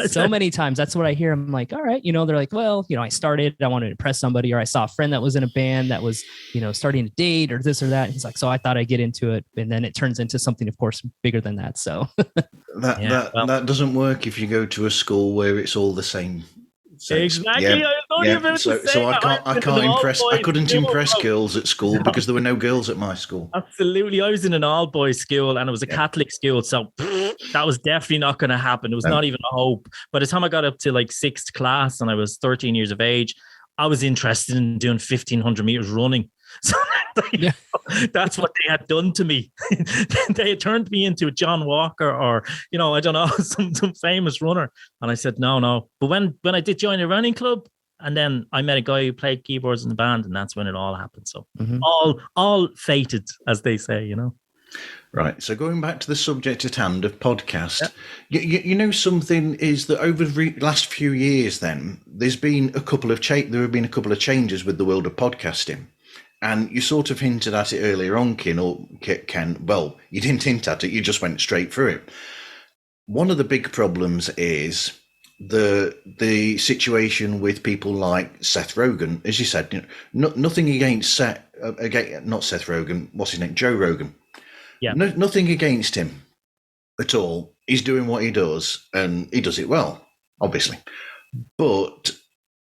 Speaker 4: So many times that's what I hear. I'm like, all right, they're like, well, I wanted to impress somebody, or I saw a friend that was in a band that was, starting to date or this or that. He's like, so I thought I'd get into it. And then it turns into something, of course, bigger than that. So
Speaker 1: that doesn't work if you go to a school where it's all the same.
Speaker 3: Exactly.
Speaker 1: So I couldn't impress girls at school because there were no girls at my school.
Speaker 3: Absolutely. I was in an all boys school, and it was a Catholic school. So that was definitely not going to happen. It was not even a hope. By the time I got up to like 6th class and I was 13 years of age, I was interested in doing 1,500 meters running. So that's what they had done to me. They had turned me into a John Walker, or I don't know, some famous runner. And I said no. But when I did join a running club, and then I met a guy who played keyboards in the band, and that's when it all happened. So all fated, as they say,
Speaker 1: Right. So going back to the subject at hand of podcast, something is that over the last few years, then there have been a couple of changes with the world of podcasting. And you sort of hinted at it earlier on, Ken. Well, you didn't hint at it, you just went straight through it. One of the big problems is the situation with people like Seth Rogen. As you said, nothing against not Seth Rogen, what's his name? Joe Rogan. Yeah. Nothing against him at all. He's doing what he does, and he does it well, obviously. But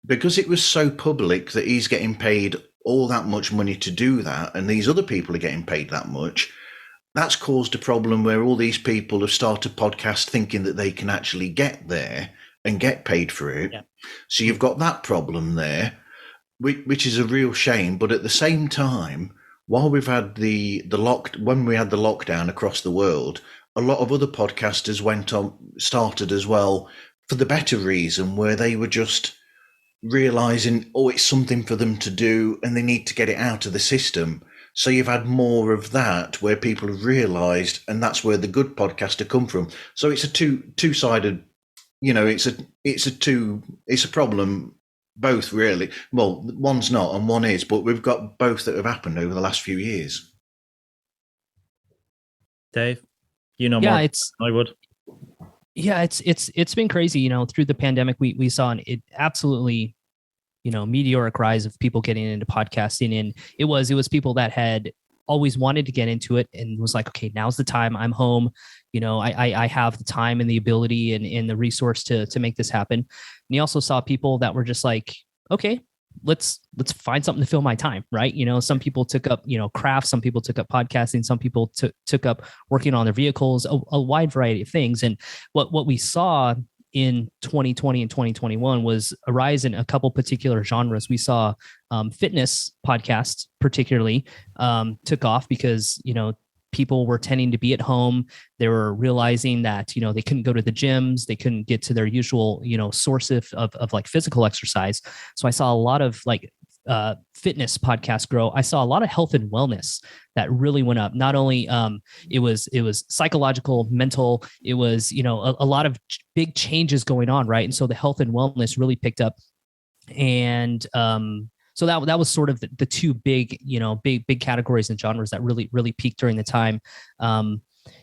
Speaker 1: because it was so public that he's getting paid all that much money to do that, and these other people are getting paid that much, that's caused a problem where all these people have started podcasts thinking that they can actually get there and get paid for it. Yeah. So you've got that problem there, which is a real shame. But at the same time, while we've had when we had the lockdown across the world, a lot of other podcasters started as well for the better reason, where they were just realizing, it's something for them to do and they need to get it out of the system. So you've had more of that where people have realized, and that's where the good podcaster come from. So it's a two-sided, it's a problem, both really. Well, one's not and one is, but we've got both that have happened over the last few years.
Speaker 3: Dave, more I would.
Speaker 4: Yeah, it's been crazy. Through the pandemic, we saw an absolutely, meteoric rise of people getting into podcasting, and it was people that had always wanted to get into it and was like, okay, now's the time. I'm home. I have the time and the ability and the resource to make this happen. And you also saw people that were just like, okay, let's find something to fill my time, right? Some people took up, crafts, some people took up podcasting, some people took up working on their vehicles, a wide variety of things. And what we saw in 2020 and 2021 was a rise in a couple particular genres. We saw fitness podcasts particularly took off because, people were tending to be at home. They were realizing that, they couldn't go to the gyms. They couldn't get to their usual, source of like physical exercise. So I saw a lot of like fitness podcasts grow. I saw a lot of health and wellness that really went up. Not only it was psychological, mental, it was, a lot of big changes going on. Right. And so the health and wellness really picked up. And so that was sort of the two big, big categories and genres that really peaked during the time.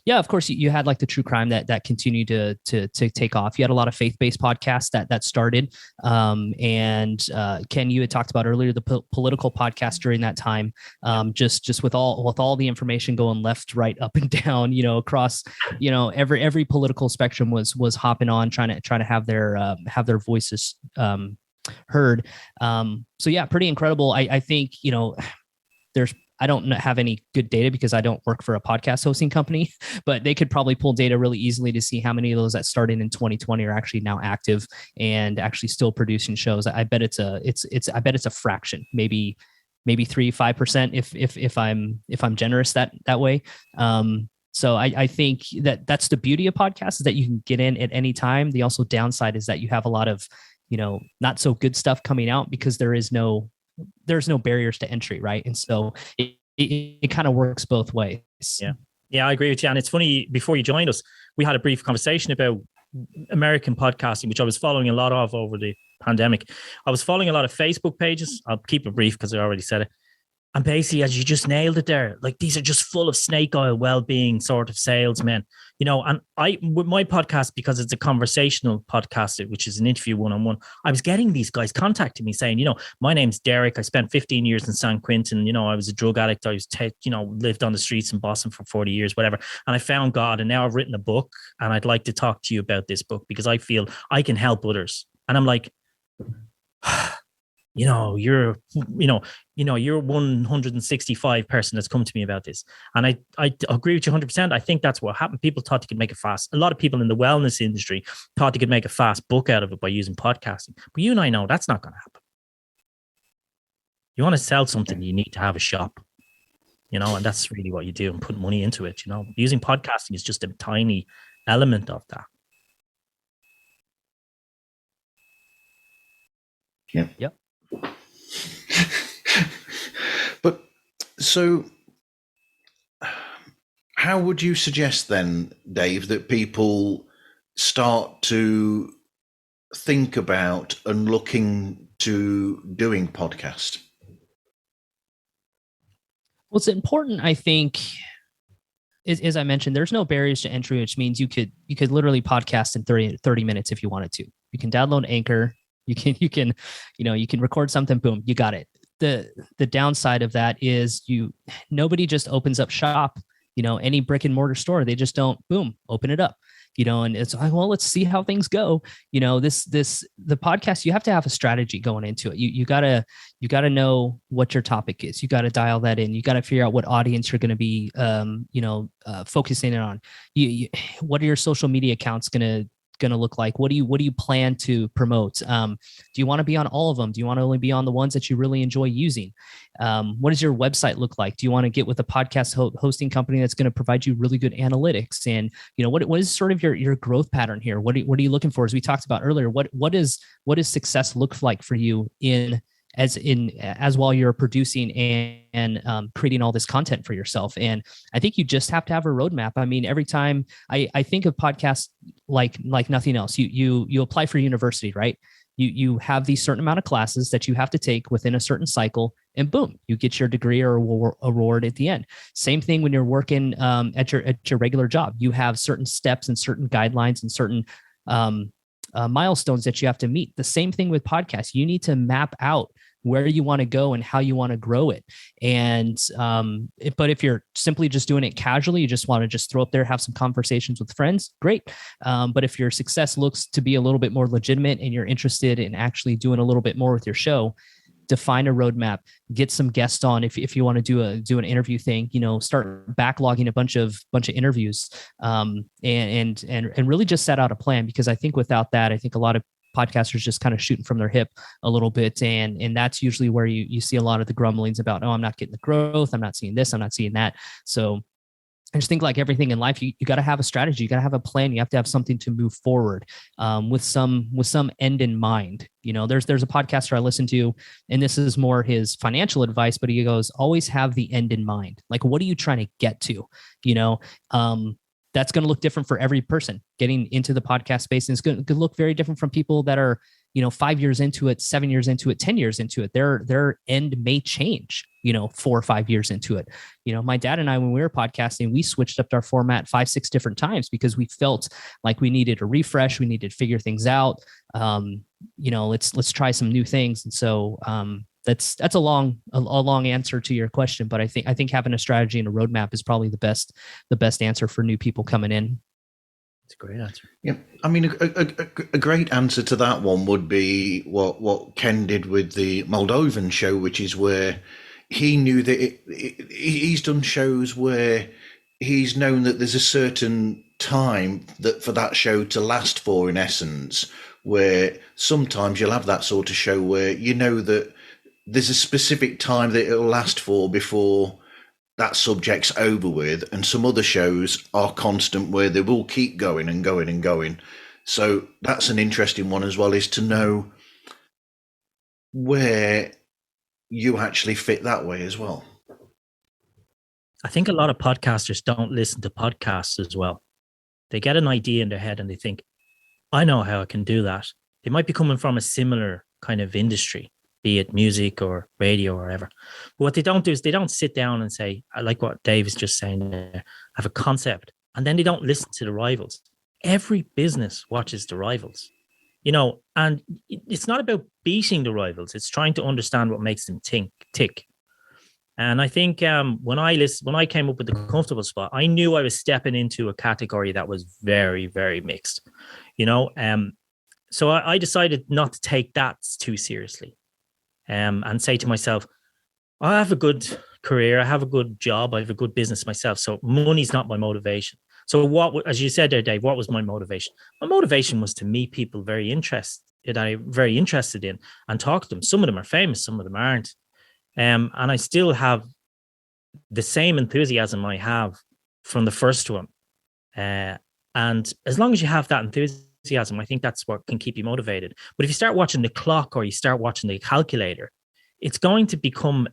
Speaker 4: Yeah, of course, you had like the true crime that continued to take off. You had a lot of faith-based podcasts that started. And Ken, you had talked about earlier the political podcast during that time. Just with all the information going left, right, up and down, across, every political spectrum was hopping on, trying to have their voices heard. So yeah, pretty incredible. I think, I don't have any good data because I don't work for a podcast hosting company, but they could probably pull data really easily to see how many of those that started in 2020 are actually now active and actually still producing shows. I bet it's a fraction, maybe 3-5% if I'm generous that way. So I think that's the beauty of podcasts, is that you can get in at any time. The also downside is that you have a lot of, not so good stuff coming out because there's no barriers to entry, right? And so it kind of works both ways.
Speaker 3: Yeah, I agree with you. And it's funny, before you joined us, we had a brief conversation about American podcasting, which I was following a lot of over the pandemic. I was following a lot of Facebook pages. I'll keep it brief because I already said it. And basically, as you just nailed it there, like these are just full of snake oil well-being sort of salesmen, and I, with my podcast, because it's a conversational podcast, which is an interview one-on-one, I was getting these guys contacting me saying, my name's Derek. I spent 15 years in San Quentin. I was a drug addict. I was, lived on the streets in Boston for 40 years, whatever. And I found God, and now I've written a book, and I'd like to talk to you about this book because I feel I can help others. And I'm like, you're 165 person that's come to me about this. And I agree with you 100%. I think that's what happened. People thought they could make it fast. A lot of people in the wellness industry thought they could make a fast book out of it by using podcasting. But you and I know that's not going to happen. You want to sell something, you need to have a shop, and that's really what you do and put money into it. Using podcasting is just a tiny element of that.
Speaker 1: Yeah.
Speaker 4: Yep.
Speaker 1: But so how would you suggest then, Dave, that people start to think about and looking to doing podcast?
Speaker 4: Well, it's important, I think, as I mentioned, there's no barriers to entry, which means you could literally podcast in 30 minutes if you wanted to. You can download Anchor. You can record something, boom, you got it. The downside of that is nobody just opens up shop, any brick and mortar store. They just don't, boom, open it up, and it's like, well, let's see how things go. The podcast, you have to have a strategy going into it. You gotta know what your topic is. You got to dial that in. You got to figure out what audience you're going to be, focusing on. What are your social media accounts going to look like? What do you plan to promote? Do you want to be on all of them? Do you want to only be on the ones that you really enjoy using? What does your website look like? Do you want to get with a podcast hosting company that's going to provide you really good analytics? And what is sort of your growth pattern here? What are you looking for? As we talked about earlier, what does success look like for you as while you're producing and creating all this content for yourself? And I think you just have to have a roadmap. I mean, every time I think of podcasts like nothing else, you apply for university, right? You have these certain amount of classes that you have to take within a certain cycle, and boom, you get your degree or award at the end. Same thing when you're working at your regular job. You have certain steps and certain guidelines and certain milestones that you have to meet. The same thing with podcasts. You need to map out where you want to go and how you want to grow it. And but if you're simply just doing it casually, you just want to just throw up there, have some conversations with friends, great. But if your success looks to be a little bit more legitimate and you're interested in actually doing a little bit more with your show, define a roadmap, get some guests on. If you want to do an interview thing, start backlogging a bunch of interviews, and really just set out a plan. Because I think without that, I think a lot of podcasters just kind of shooting from their hip a little bit. And that's usually where you see a lot of the grumblings about, oh, I'm not getting the growth. I'm not seeing this. I'm not seeing that. So I just think, like everything in life, you got to have a strategy. You got to have a plan. You have to have something to move forward with some end in mind. There's a podcaster I listen to, and this is more his financial advice, but he goes, always have the end in mind. Like, what are you trying to get to? That's going to look different for every person getting into the podcast space. And it's going to look very different from people that are, 5 years into it, 7 years into it, 10 years into it. Their end may change, 4 or 5 years into it. My dad and I, when we were podcasting, we switched up our format 5-6 different times because we felt like we needed a refresh. We needed to figure things out. Let's try some new things. And so, that's a long answer to your question, but I think having a strategy and a roadmap is probably the best answer for new people coming in.
Speaker 3: It's a great answer.
Speaker 1: Yeah, I mean, a great answer to that one would be what Ken did with the Moldovan show, which is where he knew that he's done shows where he's known that there's a certain time that for that show to last for, in essence, where sometimes you'll have that sort of show where you know that there's a specific time that it'll last for before that subject's over with, and some other shows are constant where they will keep going and going and going. So that's an interesting one as well, is to know where you actually fit that way as well.
Speaker 3: I think a lot of podcasters don't listen to podcasts as well. They get an idea in their head and they think, I know how I can do that. They might be coming from a similar kind of industry, be it music or radio or whatever. But what they don't do is they don't sit down and say, I like what Dave is just saying there, I have a concept. And then they don't listen to the rivals. Every business watches the rivals, and it's not about beating the rivals. It's trying to understand what makes them tick. And I think when I came up with the comfortable spot, I knew I was stepping into a category that was very, very mixed, so I decided not to take that too seriously. And say to myself, I have a good career, I have a good job, I have a good business myself. So money's not my motivation. So as you said there, Dave, what was my motivation? My motivation was to meet people that I'm very interested in and talk to them. Some of them are famous, some of them aren't. And I still have the same enthusiasm I have from the first one. And as long as you have that enthusiasm, I think that's what can keep you motivated. But if you start watching the clock or you start watching the calculator, it's going to become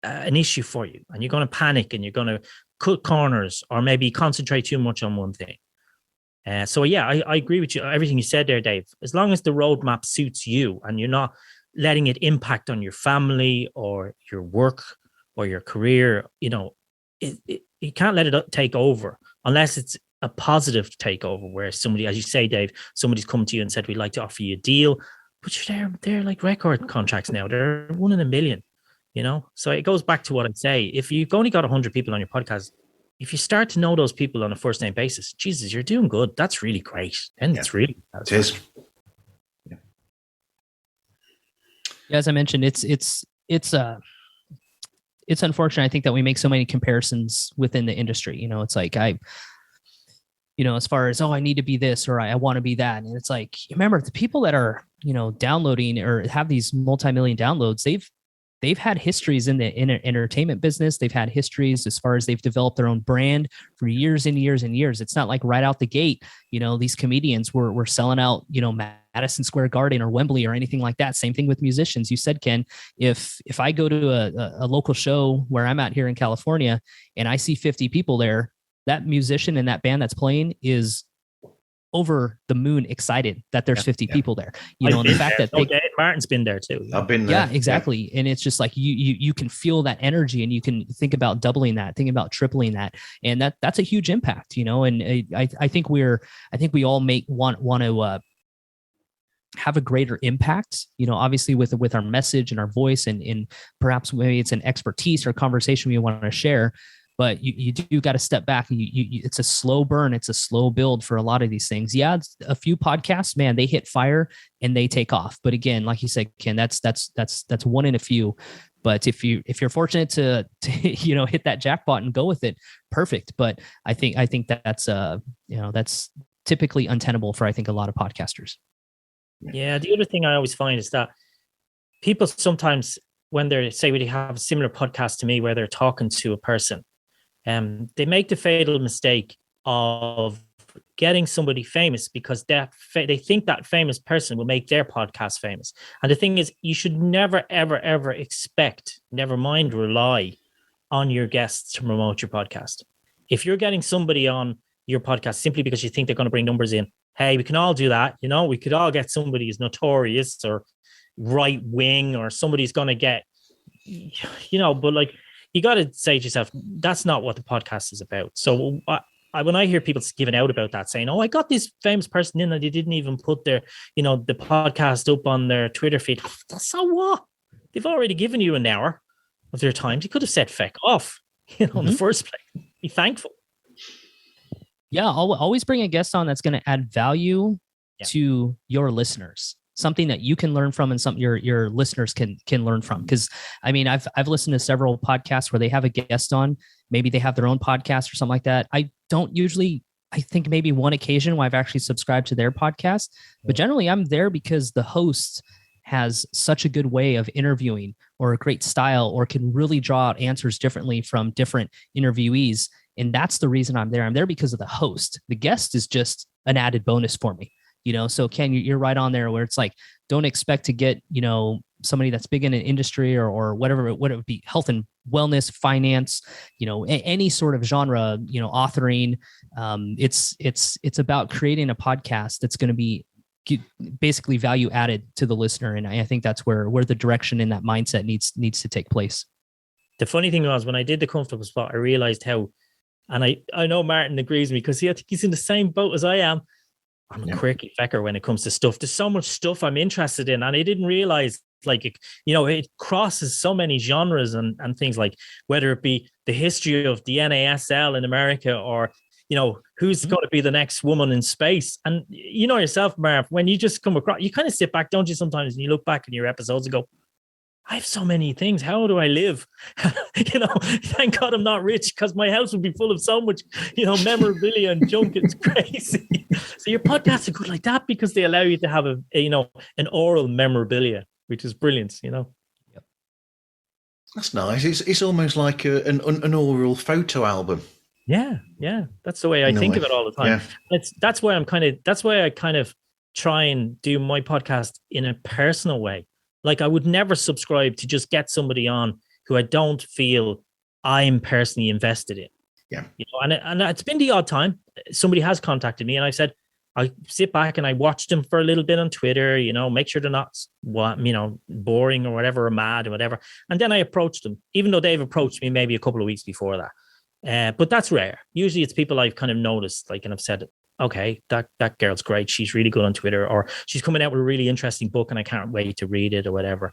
Speaker 3: an issue for you, and you're going to panic and you're going to cut corners or maybe concentrate too much on one thing. So yeah, I agree with you. Everything you said there, Dave, as long as the roadmap suits you and you're not letting it impact on your family or your work or your career, you can't let it take over unless it's a positive takeover where somebody, as you say, Dave, somebody's come to you and said, we'd like to offer you a deal, but they're like record contracts now. They're 1 in a million, So it goes back to what I'd say. If you've only got 100 people on your podcast, if you start to know those people on a first name basis, Jesus, you're doing good. That's really great. And it's really,
Speaker 1: it is.
Speaker 4: Yeah, as I mentioned, it's unfortunate, I think, that we make so many comparisons within the industry. It's like as far as, I need to be this or I want to be that. And it's like, remember, the people that are, downloading or have these multi-million downloads, they've had histories in the entertainment business. They've had histories as far as they've developed their own brand for years and years and years. It's not like right out the gate, these comedians were selling out, Madison Square Garden or Wembley or anything like that. Same thing with musicians. You said, Ken, if I go to a local show where I'm at here in California and I see 50 people there, that musician and that band that's playing is over the moon excited that there's 50 people there. And the fact that
Speaker 3: Martin's been there too.
Speaker 1: I've been there.
Speaker 4: Yeah, exactly. Yeah. And it's just like you can feel that energy, and you can think about doubling that, think about tripling that, and that's a huge impact. And I think we all want to have a greater impact. Obviously with our message and our voice, and perhaps maybe it's an expertise or conversation we want to share. But you do got to step back, and it's a slow burn. It's a slow build for a lot of these things. Yeah, a few podcasts, man, they hit fire and they take off. But again, like you said, Ken, that's one in a few. But if you're fortunate to hit that jackpot and go with it, perfect. But I think that's that's typically untenable for, I think, a lot of podcasters.
Speaker 3: Yeah, the other thing I always find is that people sometimes, when they have a similar podcast to me where they're talking to a person, they make the fatal mistake of getting somebody famous because they think that famous person will make their podcast famous. And the thing is, you should never, ever, ever expect, never mind rely on your guests to promote your podcast. If you're getting somebody on your podcast simply because you think they're going to bring numbers in, hey, we can all do that. We could all get somebody who's notorious or right wing, or somebody's going to get, but like, you got to say to yourself, that's not what the podcast is about. So when I hear people giving out about that, saying, I got this famous person in and they didn't even put their, the podcast up on their Twitter feed. So what? They've already given you an hour of their time. You could have said feck off, in the first place. Be thankful.
Speaker 4: Yeah, always bring a guest on that's going to add value to your listeners. Something that you can learn from and something your listeners can learn from. Because I mean, I've listened to several podcasts where they have a guest on. Maybe they have their own podcast or something like that. I think maybe one occasion where I've actually subscribed to their podcast, but generally I'm there because the host has such a good way of interviewing or a great style or can really draw out answers differently from different interviewees. And that's the reason I'm there. I'm there because of the host. The guest is just an added bonus for me. So Ken, you're right on there where it's like, don't expect to get, somebody that's big in an industry or whatever it would be, health and wellness, finance, any sort of genre, authoring. It's about creating a podcast that's going to be basically value added to the listener. And I think that's where the direction in that mindset needs to take place.
Speaker 3: The funny thing was when I did the comfortable spot, I realized how, and I know Martin agrees with me because I think he's in the same boat as I am. I'm a quirky fecker when it comes to stuff. There's so much stuff I'm interested in, and I didn't realize it crosses so many genres and things, like whether it be the history of the NASL in America or who's going to be the next woman in space. And yourself, Marv, when you just come across, you kind of sit back, don't you, sometimes, and you look back in your episodes and go, I have so many things. How do I live? Thank God I'm not rich, because my house would be full of so much, memorabilia and junk. It's crazy. So your podcasts are good like that because they allow you to have an oral memorabilia, which is brilliant.
Speaker 1: That's nice. It's almost like an oral photo album.
Speaker 3: Yeah, that's the way I think of it all the time. Yeah. That's why I kind of try and do my podcast in a personal way. Like I would never subscribe to just get somebody on who I don't feel I'm personally invested in.
Speaker 1: Yeah.
Speaker 3: And it's been the odd time somebody has contacted me and I said, I sit back and I watch them for a little bit on Twitter, make sure they're not, boring or whatever, or mad or whatever. And then I approach them, even though they've approached me maybe a couple of weeks before that. But that's rare. Usually it's people I've kind of noticed, and I've said, okay, that girl's great. She's really good on Twitter, or she's coming out with a really interesting book and I can't wait to read it or whatever.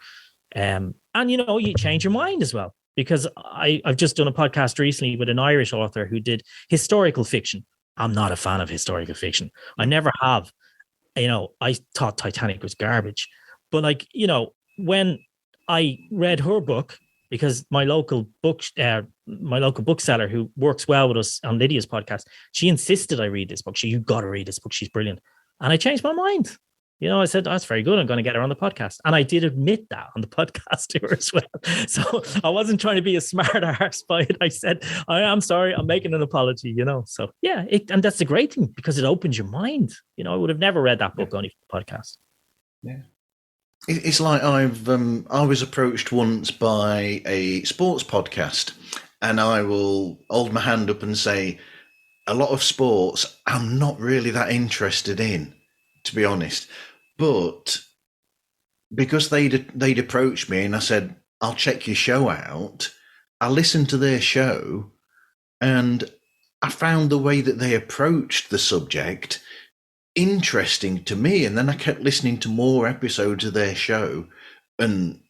Speaker 3: And you change your mind as well, because I've just done a podcast recently with an Irish author who did historical fiction. I'm not a fan of historical fiction. I never have. I thought Titanic was garbage. But when I read her book, because my local bookseller who works well with us on Lydia's podcast, she insisted I read this book. You've got to read this book. She's brilliant. And I changed my mind. I said, that's very good. I'm going to get her on the podcast. And I did admit that on the podcast to her as well. So I wasn't trying to be a smart arse by it. I said, I'm sorry, I'm making an apology, So yeah, and that's the great thing, because it opens your mind. I would have never read that book only for the podcast.
Speaker 1: Yeah. It's like I was approached once by a sports podcast, and I will hold my hand up and say, a lot of sports I'm not really that interested in, to be honest. But because they'd approached me and I said, I'll check your show out, I listened to their show and I found the way that they approached the subject interesting to me, and then I kept listening to more episodes of their show, and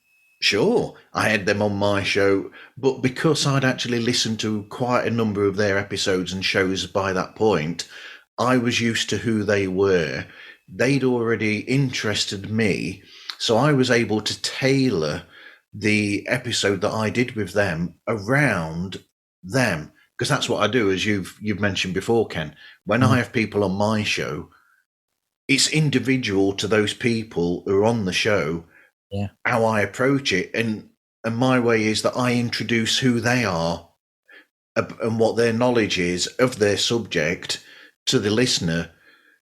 Speaker 1: sure, I had them on my show, but because I'd actually listened to quite a number of their episodes and shows by that point, I was used to who they were. They'd already interested me, so I was able to tailor the episode that I did with them around them, because that's what I do, as you've mentioned before, Ken. When I have people on my show, it's individual to those people who are on the show, how I approach it. And my way is that I introduce who they are and what their knowledge is of their subject to the listener,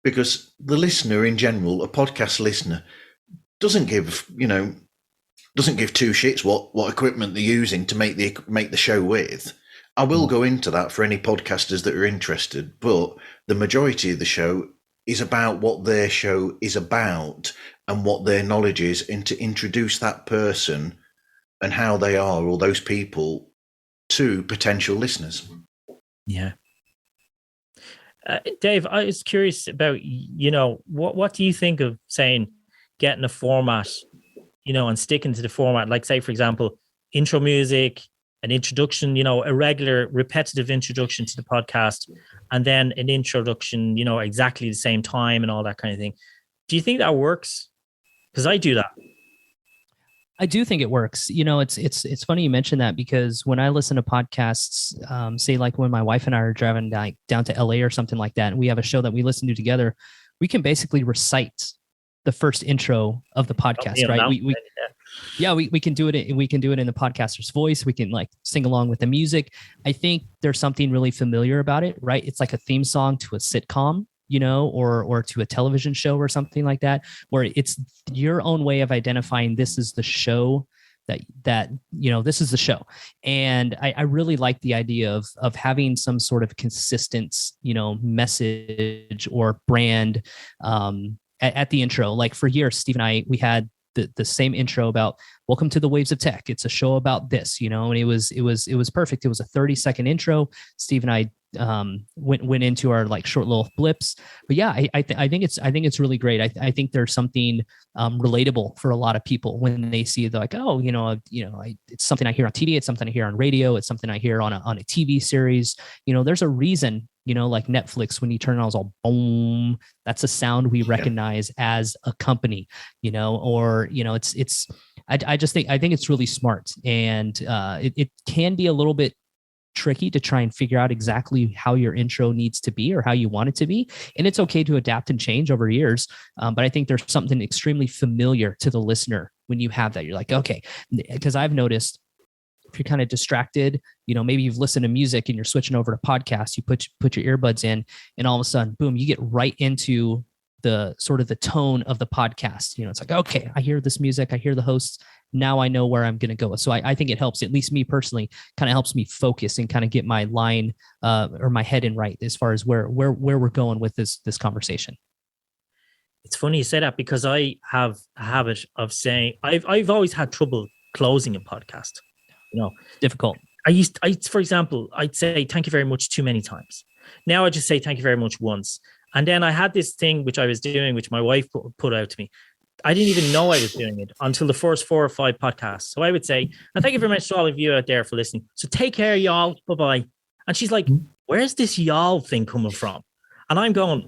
Speaker 1: because the listener in general, a podcast listener, doesn't give two shits what equipment they're using to make the show with. I will go into that for any podcasters that are interested, but the majority of the show is about what their show is about and what their knowledge is, and to introduce that person and how they are, or those people, to potential listeners.
Speaker 3: Yeah. Dave, I was curious about, what do you think of saying getting a format, and sticking to the format? Like, say, for example, intro music, an introduction, a regular repetitive introduction to the podcast, and then an introduction, exactly the same time and all that kind of thing. Do you think that works? Because I do that.
Speaker 4: I do think it works. It's funny you mentioned that, because when I listen to podcasts, say like when my wife and I are driving down to LA or something like that, and we have a show that we listen to together, we can basically recite the first intro of the podcast, right? We can do it. We can do it in the podcaster's voice. We can like sing along with the music. I think there's something really familiar about it, right? It's like a theme song to a sitcom, or to a television show or something like that, where it's your own way of identifying this is the show that this is the show. And I really like the idea of having some sort of consistent, message or brand at the intro. Like for years, Steve and I, we had the same intro about welcome to the Waves of Tech. It's a show about this, and it was perfect. It was a 30-second intro. Steve and I went into our like short little blips, but yeah, I think it's really great. I think there's something relatable for a lot of people when they see it. They're like, oh, it's something I hear on TV. It's something I hear on radio. It's something I hear on a TV series. There's a reason, like Netflix, when you turn it on, it's all boom. That's a sound we recognize as a company, or I think it's really smart, and it can be a little bit tricky to try and figure out exactly how your intro needs to be or how you want it to be. And it's okay to adapt and change over years. But I think there's something extremely familiar to the listener when you have that. You're like, okay, because I've noticed if you're kind of distracted, maybe you've listened to music and you're switching over to podcasts, you put your earbuds in, and all of a sudden, boom, you get right into the sort of the tone of the podcast. It's like, okay, I hear this music, I hear the hosts. Now I know where I'm going to go. So I think it helps, at least me personally, kind of helps me focus and kind of get my line or my head in right as far as where we're going with this conversation.
Speaker 3: It's funny you say that, because I have a habit of saying I've always had trouble closing a podcast.
Speaker 4: Difficult.
Speaker 3: For example, I'd say thank you very much too many times. Now I just say thank you very much once. And then I had this thing which I was doing, which my wife put out to me. I didn't even know I was doing it until the first 4 or 5 podcasts. So I would say, and thank you very much to all of you out there for listening. So take care, y'all. Bye-bye. And she's like, where's this y'all thing coming from? And I'm going,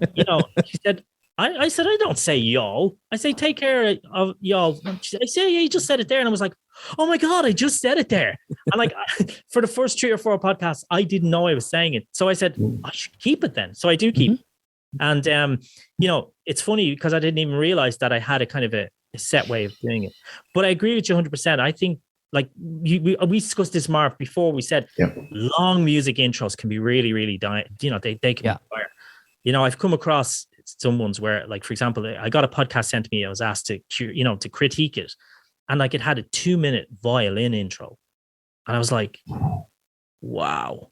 Speaker 3: she said, I said, I don't say y'all. I say, take care of y'all. I say, yeah, you just said it there. And I was like, oh my God, I just said it there. And like, for the first 3 or 4 podcasts, I didn't know I was saying it. So I said, I should keep it then. So I do keep it. And, it's funny because I didn't even realize that I had a kind of a set way of doing it. But I agree with you 100%. I think like we discussed this, Marv, before. We said long music intros can be really, really, they can be fire. I've come across some ones where, like, for example, I got a podcast sent to me. I was asked to critique it. And like it had a 2-minute violin intro. And I was like, wow,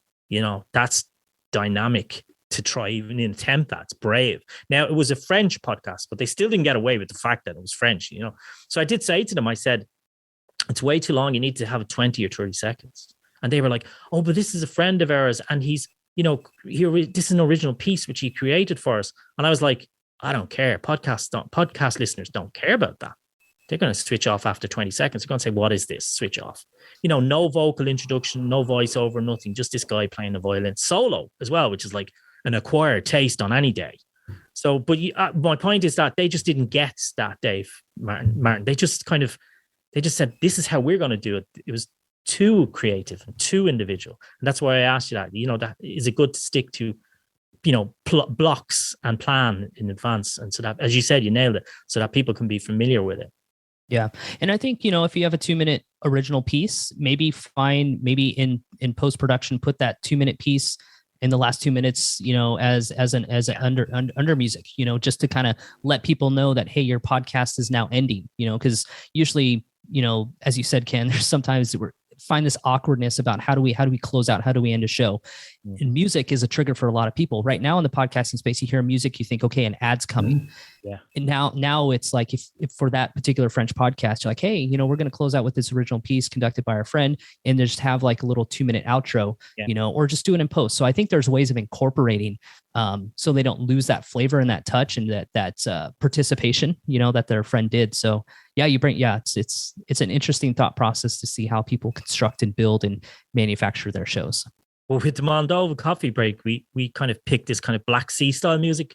Speaker 3: that's dynamic. To try even attempt that's brave. Now it was a French podcast, but they still didn't get away with the fact that it was French, So I did say to them, I said, it's way too long. You need to have 20 or 30 seconds. And they were like, oh, but this is a friend of ours, and he's, this is an original piece which he created for us. And I was like, I don't care. Podcast listeners don't care about that. They're going to switch off after 20 seconds. They're going to say, what is this? Switch off. No vocal introduction, no voiceover, nothing. Just this guy playing the violin solo as well, which is like an acquired taste on any day. So, but my point is that they just didn't get that, Dave, Martin. They just said, this is how we're going to do it. It was too creative and too individual. And that's why I asked you that, that is it good to stick to, blocks and plan in advance. And so that, as you said, you nailed it, so that people can be familiar with it.
Speaker 4: Yeah. And I think, if you have a 2-minute original piece, maybe in post-production, put that 2-minute piece in the last 2 minutes, as an under music, just to kind of let people know that, hey, your podcast is now ending, because usually, as you said, Ken, there's sometimes we find this awkwardness about how do we close out, how do we end a show? And music is a trigger for a lot of people right now in the podcasting space. You hear music, you think, okay, an ad's coming.
Speaker 3: Yeah.
Speaker 4: And now it's like if for that particular French podcast, you're like, hey, we're going to close out with this original piece conducted by our friend, and just have like a little 2-minute outro, or just do it in post. So I think there's ways of incorporating, so they don't lose that flavor and that touch and that participation, that their friend did. So it's an interesting thought process to see how people construct and build and manufacture their shows.
Speaker 3: Well, with the Moldova coffee break, we kind of picked this kind of Black Sea style music,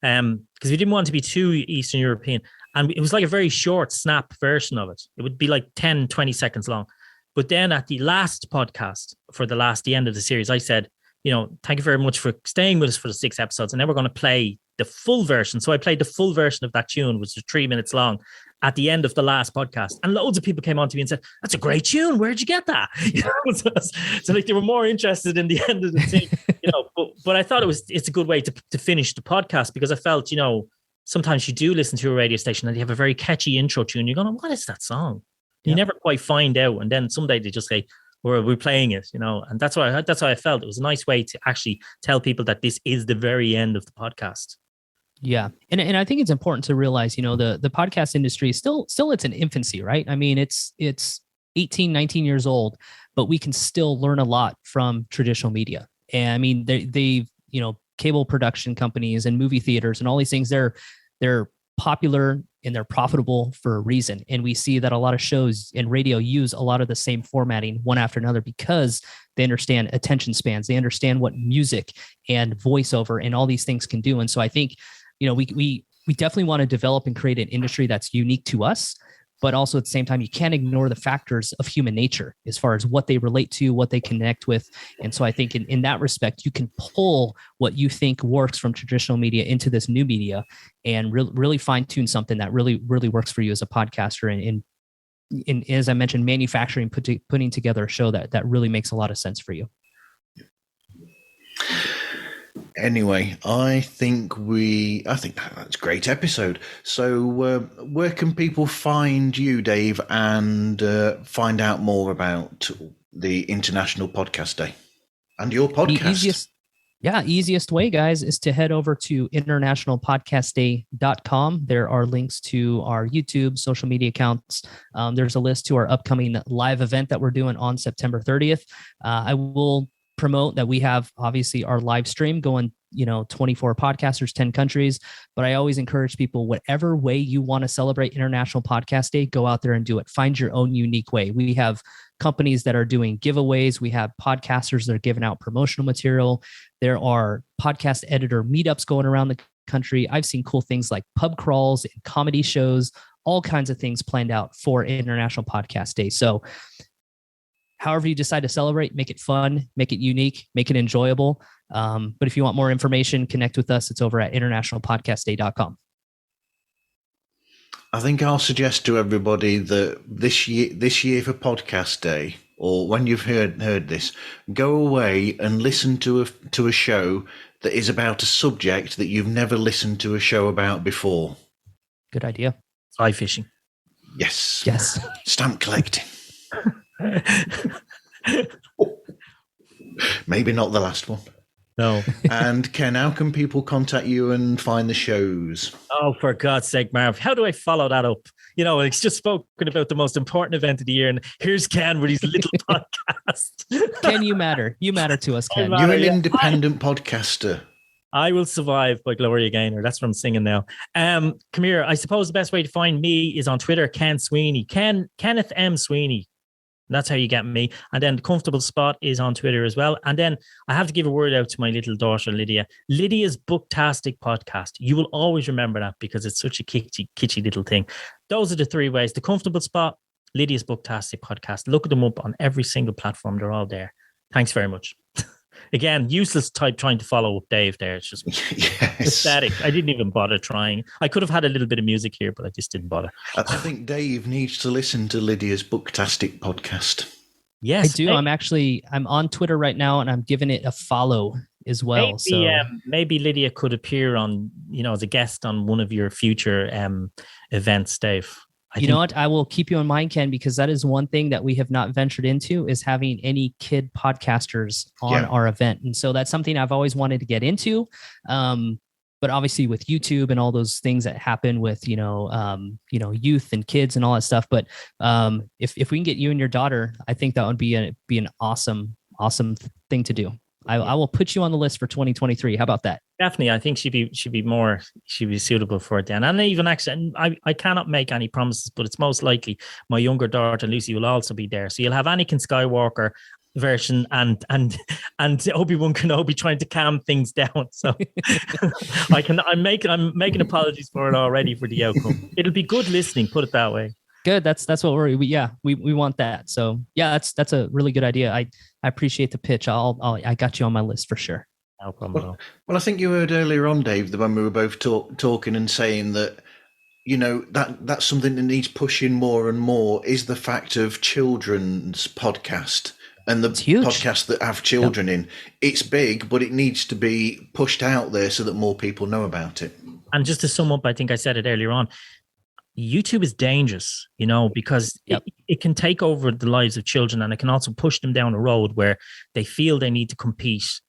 Speaker 3: because we didn't want to be too Eastern European. And it was like a very short snap version of it. It would be like 10, 20 seconds long. But then at the last podcast for the end of the series, I said, thank you very much for staying with us for the 6 episodes. And then we're going to play the full version. So I played the full version of that tune, which is 3 minutes long, at the end of the last podcast. And loads of people came on to me and said, that's a great tune. Where'd you get that? So like they were more interested in the end of the thing, but I thought it's a good way to finish the podcast, because I felt, sometimes you do listen to a radio station and you have a very catchy intro tune. You're going, what is that song? You never quite find out. And then someday they just say, we're playing it, and that's why I felt it was a nice way to actually tell people that this is the very end of the podcast.
Speaker 4: Yeah. And I think it's important to realize, the podcast industry is still it's an infancy, right? I mean, it's 18, 19 years old, but we can still learn a lot from traditional media. And I mean, they've, cable production companies and movie theaters and all these things, they're popular and they're profitable for a reason. And we see that a lot of shows and radio use a lot of the same formatting one after another, because they understand attention spans. They understand what music and voiceover and all these things can do. And so I think, we definitely want to develop and create an industry that's unique to us, but also at the same time, you can't ignore the factors of human nature as far as what they relate to, what they connect with. And so I think in that respect, you can pull what you think works from traditional media into this new media and really fine tune something that really, really works for you as a podcaster. And as I mentioned, manufacturing, putting together a show that really makes a lot of sense for you.
Speaker 1: Anyway, I think that's a great episode. So where can people find you, Dave, and find out more about the International Podcast Day and your podcast?
Speaker 4: Easiest way, guys, is to head over to internationalpodcastday.com. There are links to our YouTube, social media accounts. There's a list to our upcoming live event that we're doing on September 30th. I will promote that we have obviously our live stream going, 24 podcasters, 10 countries, but I always encourage people, whatever way you want to celebrate International Podcast Day, go out there and do it. Find your own unique way. We have companies that are doing giveaways. We have podcasters that are giving out promotional material. There are podcast editor meetups going around the country. I've seen cool things like pub crawls and comedy shows, all kinds of things planned out for International Podcast Day. So however you decide to celebrate, make it fun, make it unique, make it enjoyable. But if you want more information, connect with us. It's over at internationalpodcastday.com.
Speaker 1: I think I'll suggest to everybody that this year for Podcast Day, or when you've heard this, go away and listen to a show that is about a subject that you've never listened to a show about before.
Speaker 4: Good idea.
Speaker 3: Fly fishing.
Speaker 1: Yes. Stamp collecting. Maybe not the last one.
Speaker 3: No.
Speaker 1: And Ken, how can people contact you and find the shows?
Speaker 3: Oh, for God's sake, Marv, how do I follow that up? It's just spoken about the most important event of the year, and here's Ken with his little podcast.
Speaker 4: Ken, you matter. You matter to us, Ken.
Speaker 1: You're an independent podcaster.
Speaker 3: I Will Survive by Gloria Gaynor. That's what I'm singing now. Come here. I suppose the best way to find me is on Twitter, Ken Sweeney. Kenneth M. Sweeney. And that's how you get me. And then the Comfortable Spot is on Twitter as well. And then I have to give a word out to my little daughter, Lidia. Lydia's Booktastic podcast. You will always remember that because it's such a kitschy little thing. Those are the 3 ways. The Comfortable Spot, Lydia's Booktastic podcast. Look them up on every single platform. They're all there. Thanks very much. Again, useless type trying to follow up Dave there. It's just pathetic. I didn't even bother trying. I could have had a little bit of music here, but I just didn't bother.
Speaker 1: I think Dave needs to listen to Lydia's Booktastic podcast.
Speaker 3: Yes,
Speaker 4: I do. I'm on Twitter right now, and I'm giving it a follow as well.
Speaker 3: Maybe Lydia could appear on, as a guest on one of your future events, Dave.
Speaker 4: You know what? I will keep you in mind, Ken, because that is one thing that we have not ventured into is having any kid podcasters on our event. And so that's something I've always wanted to get into. but obviously with YouTube and all those things that happen with, youth and kids and all that stuff. But if we can get you and your daughter, I think that would be an awesome thing to do. I will put you on the list for 2023. How about that?
Speaker 3: Definitely. I think she'd be suitable for it then. And even actually, I cannot make any promises, but it's most likely my younger daughter, Lucy, will also be there. So you'll have Anakin Skywalker version and Obi-Wan Kenobi trying to calm things down. So I'm making apologies for it already for the outcome. It'll be good listening, put it that way.
Speaker 4: Good. That's what we want that. So yeah, that's a really good idea. I appreciate the pitch. I got you on my list for sure.
Speaker 3: No problem at all.
Speaker 1: Well, I think you heard earlier on, Dave, that when we were both talking and saying that, that's something that needs pushing more and more is the fact of children's podcast and the podcasts that have children in. It's big, but it needs to be pushed out there so that more people know about it. And
Speaker 3: just to sum up, I think I said it earlier on, YouTube is dangerous, because it can take over the lives of children, and it can also push them down a road where they feel they need to compete,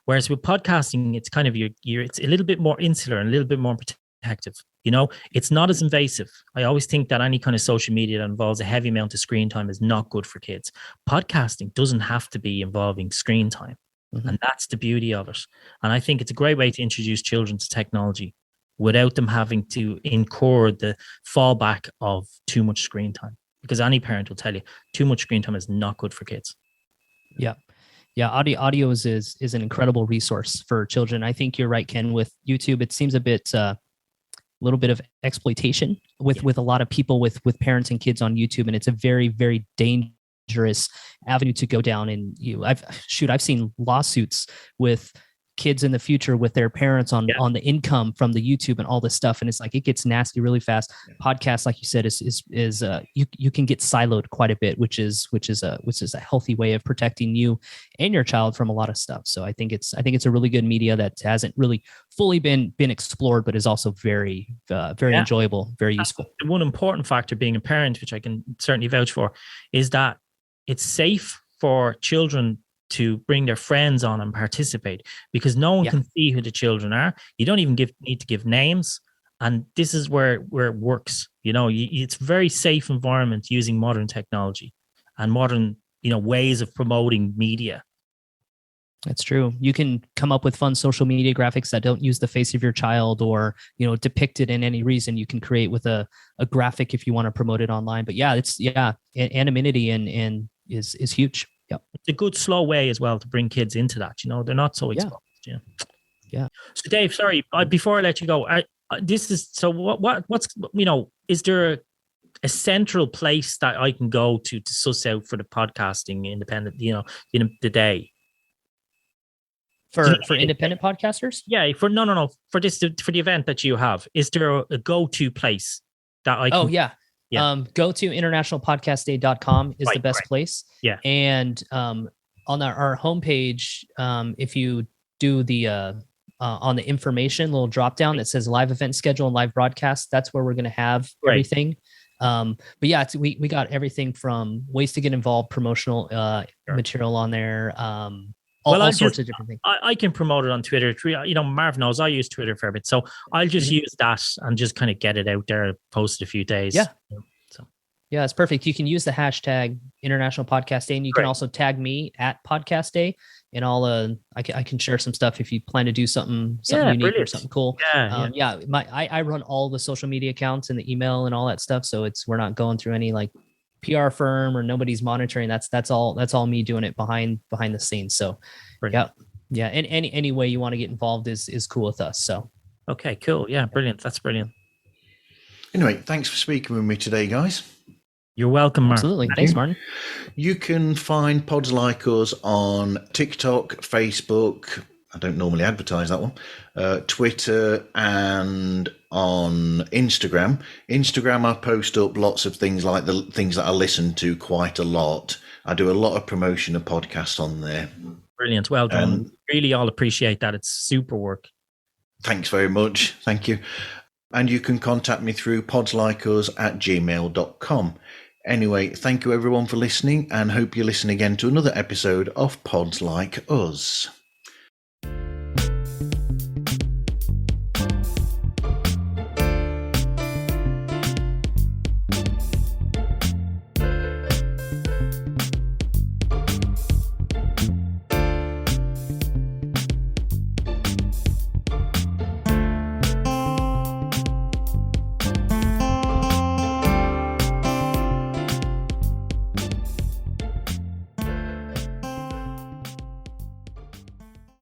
Speaker 3: whereas with podcasting, it's kind of it's a little bit more insular and a little bit more protective, it's not as invasive. I always think that any kind of social media that involves a heavy amount of screen time is not good for kids. Podcasting doesn't have to be involving screen time. Mm-hmm. And that's the beauty of it. And I think it's a great way to introduce children to technology without them having to incur the fallback of too much screen time. Because any parent will tell you, too much screen time is not good for kids.
Speaker 4: Yeah. Yeah. Audio is an incredible resource for children. I think you're right, Ken, with YouTube. It seems a bit, little bit of exploitation with a lot of people with parents and kids on YouTube. And it's a very, very dangerous avenue to go down. And I've seen lawsuits with kids in the future with their parents on the income from the YouTube and all this stuff. And it's like, it gets nasty really fast. Podcasts, like you said, is you can get siloed quite a bit, which is a healthy way of protecting you and your child from a lot of stuff. So I think it's a really good media that hasn't really fully been explored, but is also very enjoyable, very useful.
Speaker 3: One important factor being a parent, which I can certainly vouch for, is that it's safe for children to bring their friends on and participate, because no one can see who the children are. You don't even need to give names. And this is where it works. It's very safe environment using modern technology and modern, ways of promoting media.
Speaker 4: That's true. You can come up with fun social media graphics that don't use the face of your child or, depict it in any reason. You can create with a graphic if you want to promote it online. But anonymity and is huge. Yep. It's
Speaker 3: a good slow way as well to bring kids into that. They're not so exposed.
Speaker 4: Yeah.
Speaker 3: So Dave, sorry, before I let you go, is there a central place that I can go to suss out for the podcasting independent, the day?
Speaker 4: For independent podcasters?
Speaker 3: Yeah, for the event that you have, is there a go-to place that I can?
Speaker 4: Oh yeah. Go to internationalpodcastday.com is the best place.
Speaker 3: Yeah.
Speaker 4: And on our homepage, if you do the on the information little drop down that says live event schedule and live broadcast, that's where we're going to have everything. But yeah, we got everything from ways to get involved, promotional material on there. All sorts of different things.
Speaker 3: I can promote it on Twitter. Marv knows I use Twitter for a bit, so I'll just use that and just kind of get it out there, post it a few days.
Speaker 4: Yeah. Yeah, it's perfect. You can use the hashtag International Podcast Day, and you can also tag me at Podcast Day, and I can share some stuff if you plan to do something unique brilliant. Or something cool. I run all the social media accounts and the email and all that stuff, so we're not going through any like PR firm or nobody's monitoring. That's all me doing it behind the scenes. So brilliant. Yeah. And any way you want to get involved is cool with us. So
Speaker 3: okay, cool. Yeah, brilliant. That's brilliant.
Speaker 1: Anyway, thanks for speaking with me today, guys.
Speaker 3: You're welcome, Martin.
Speaker 4: Absolutely. Thanks, Martin.
Speaker 1: You can find Pods Like Us on TikTok, Facebook. I don't normally advertise that one. Twitter and on Instagram. Instagram, I post up lots of things like the things that I listen to quite a lot. I do a lot of promotion of podcasts on there.
Speaker 3: Brilliant. Well done. Really all appreciate that. It's super work.
Speaker 1: Thanks very much. Thank you. And you can contact me through podslikeus@gmail.com. Anyway, thank you everyone for listening, and hope you listen again to another episode of Pods Like Us.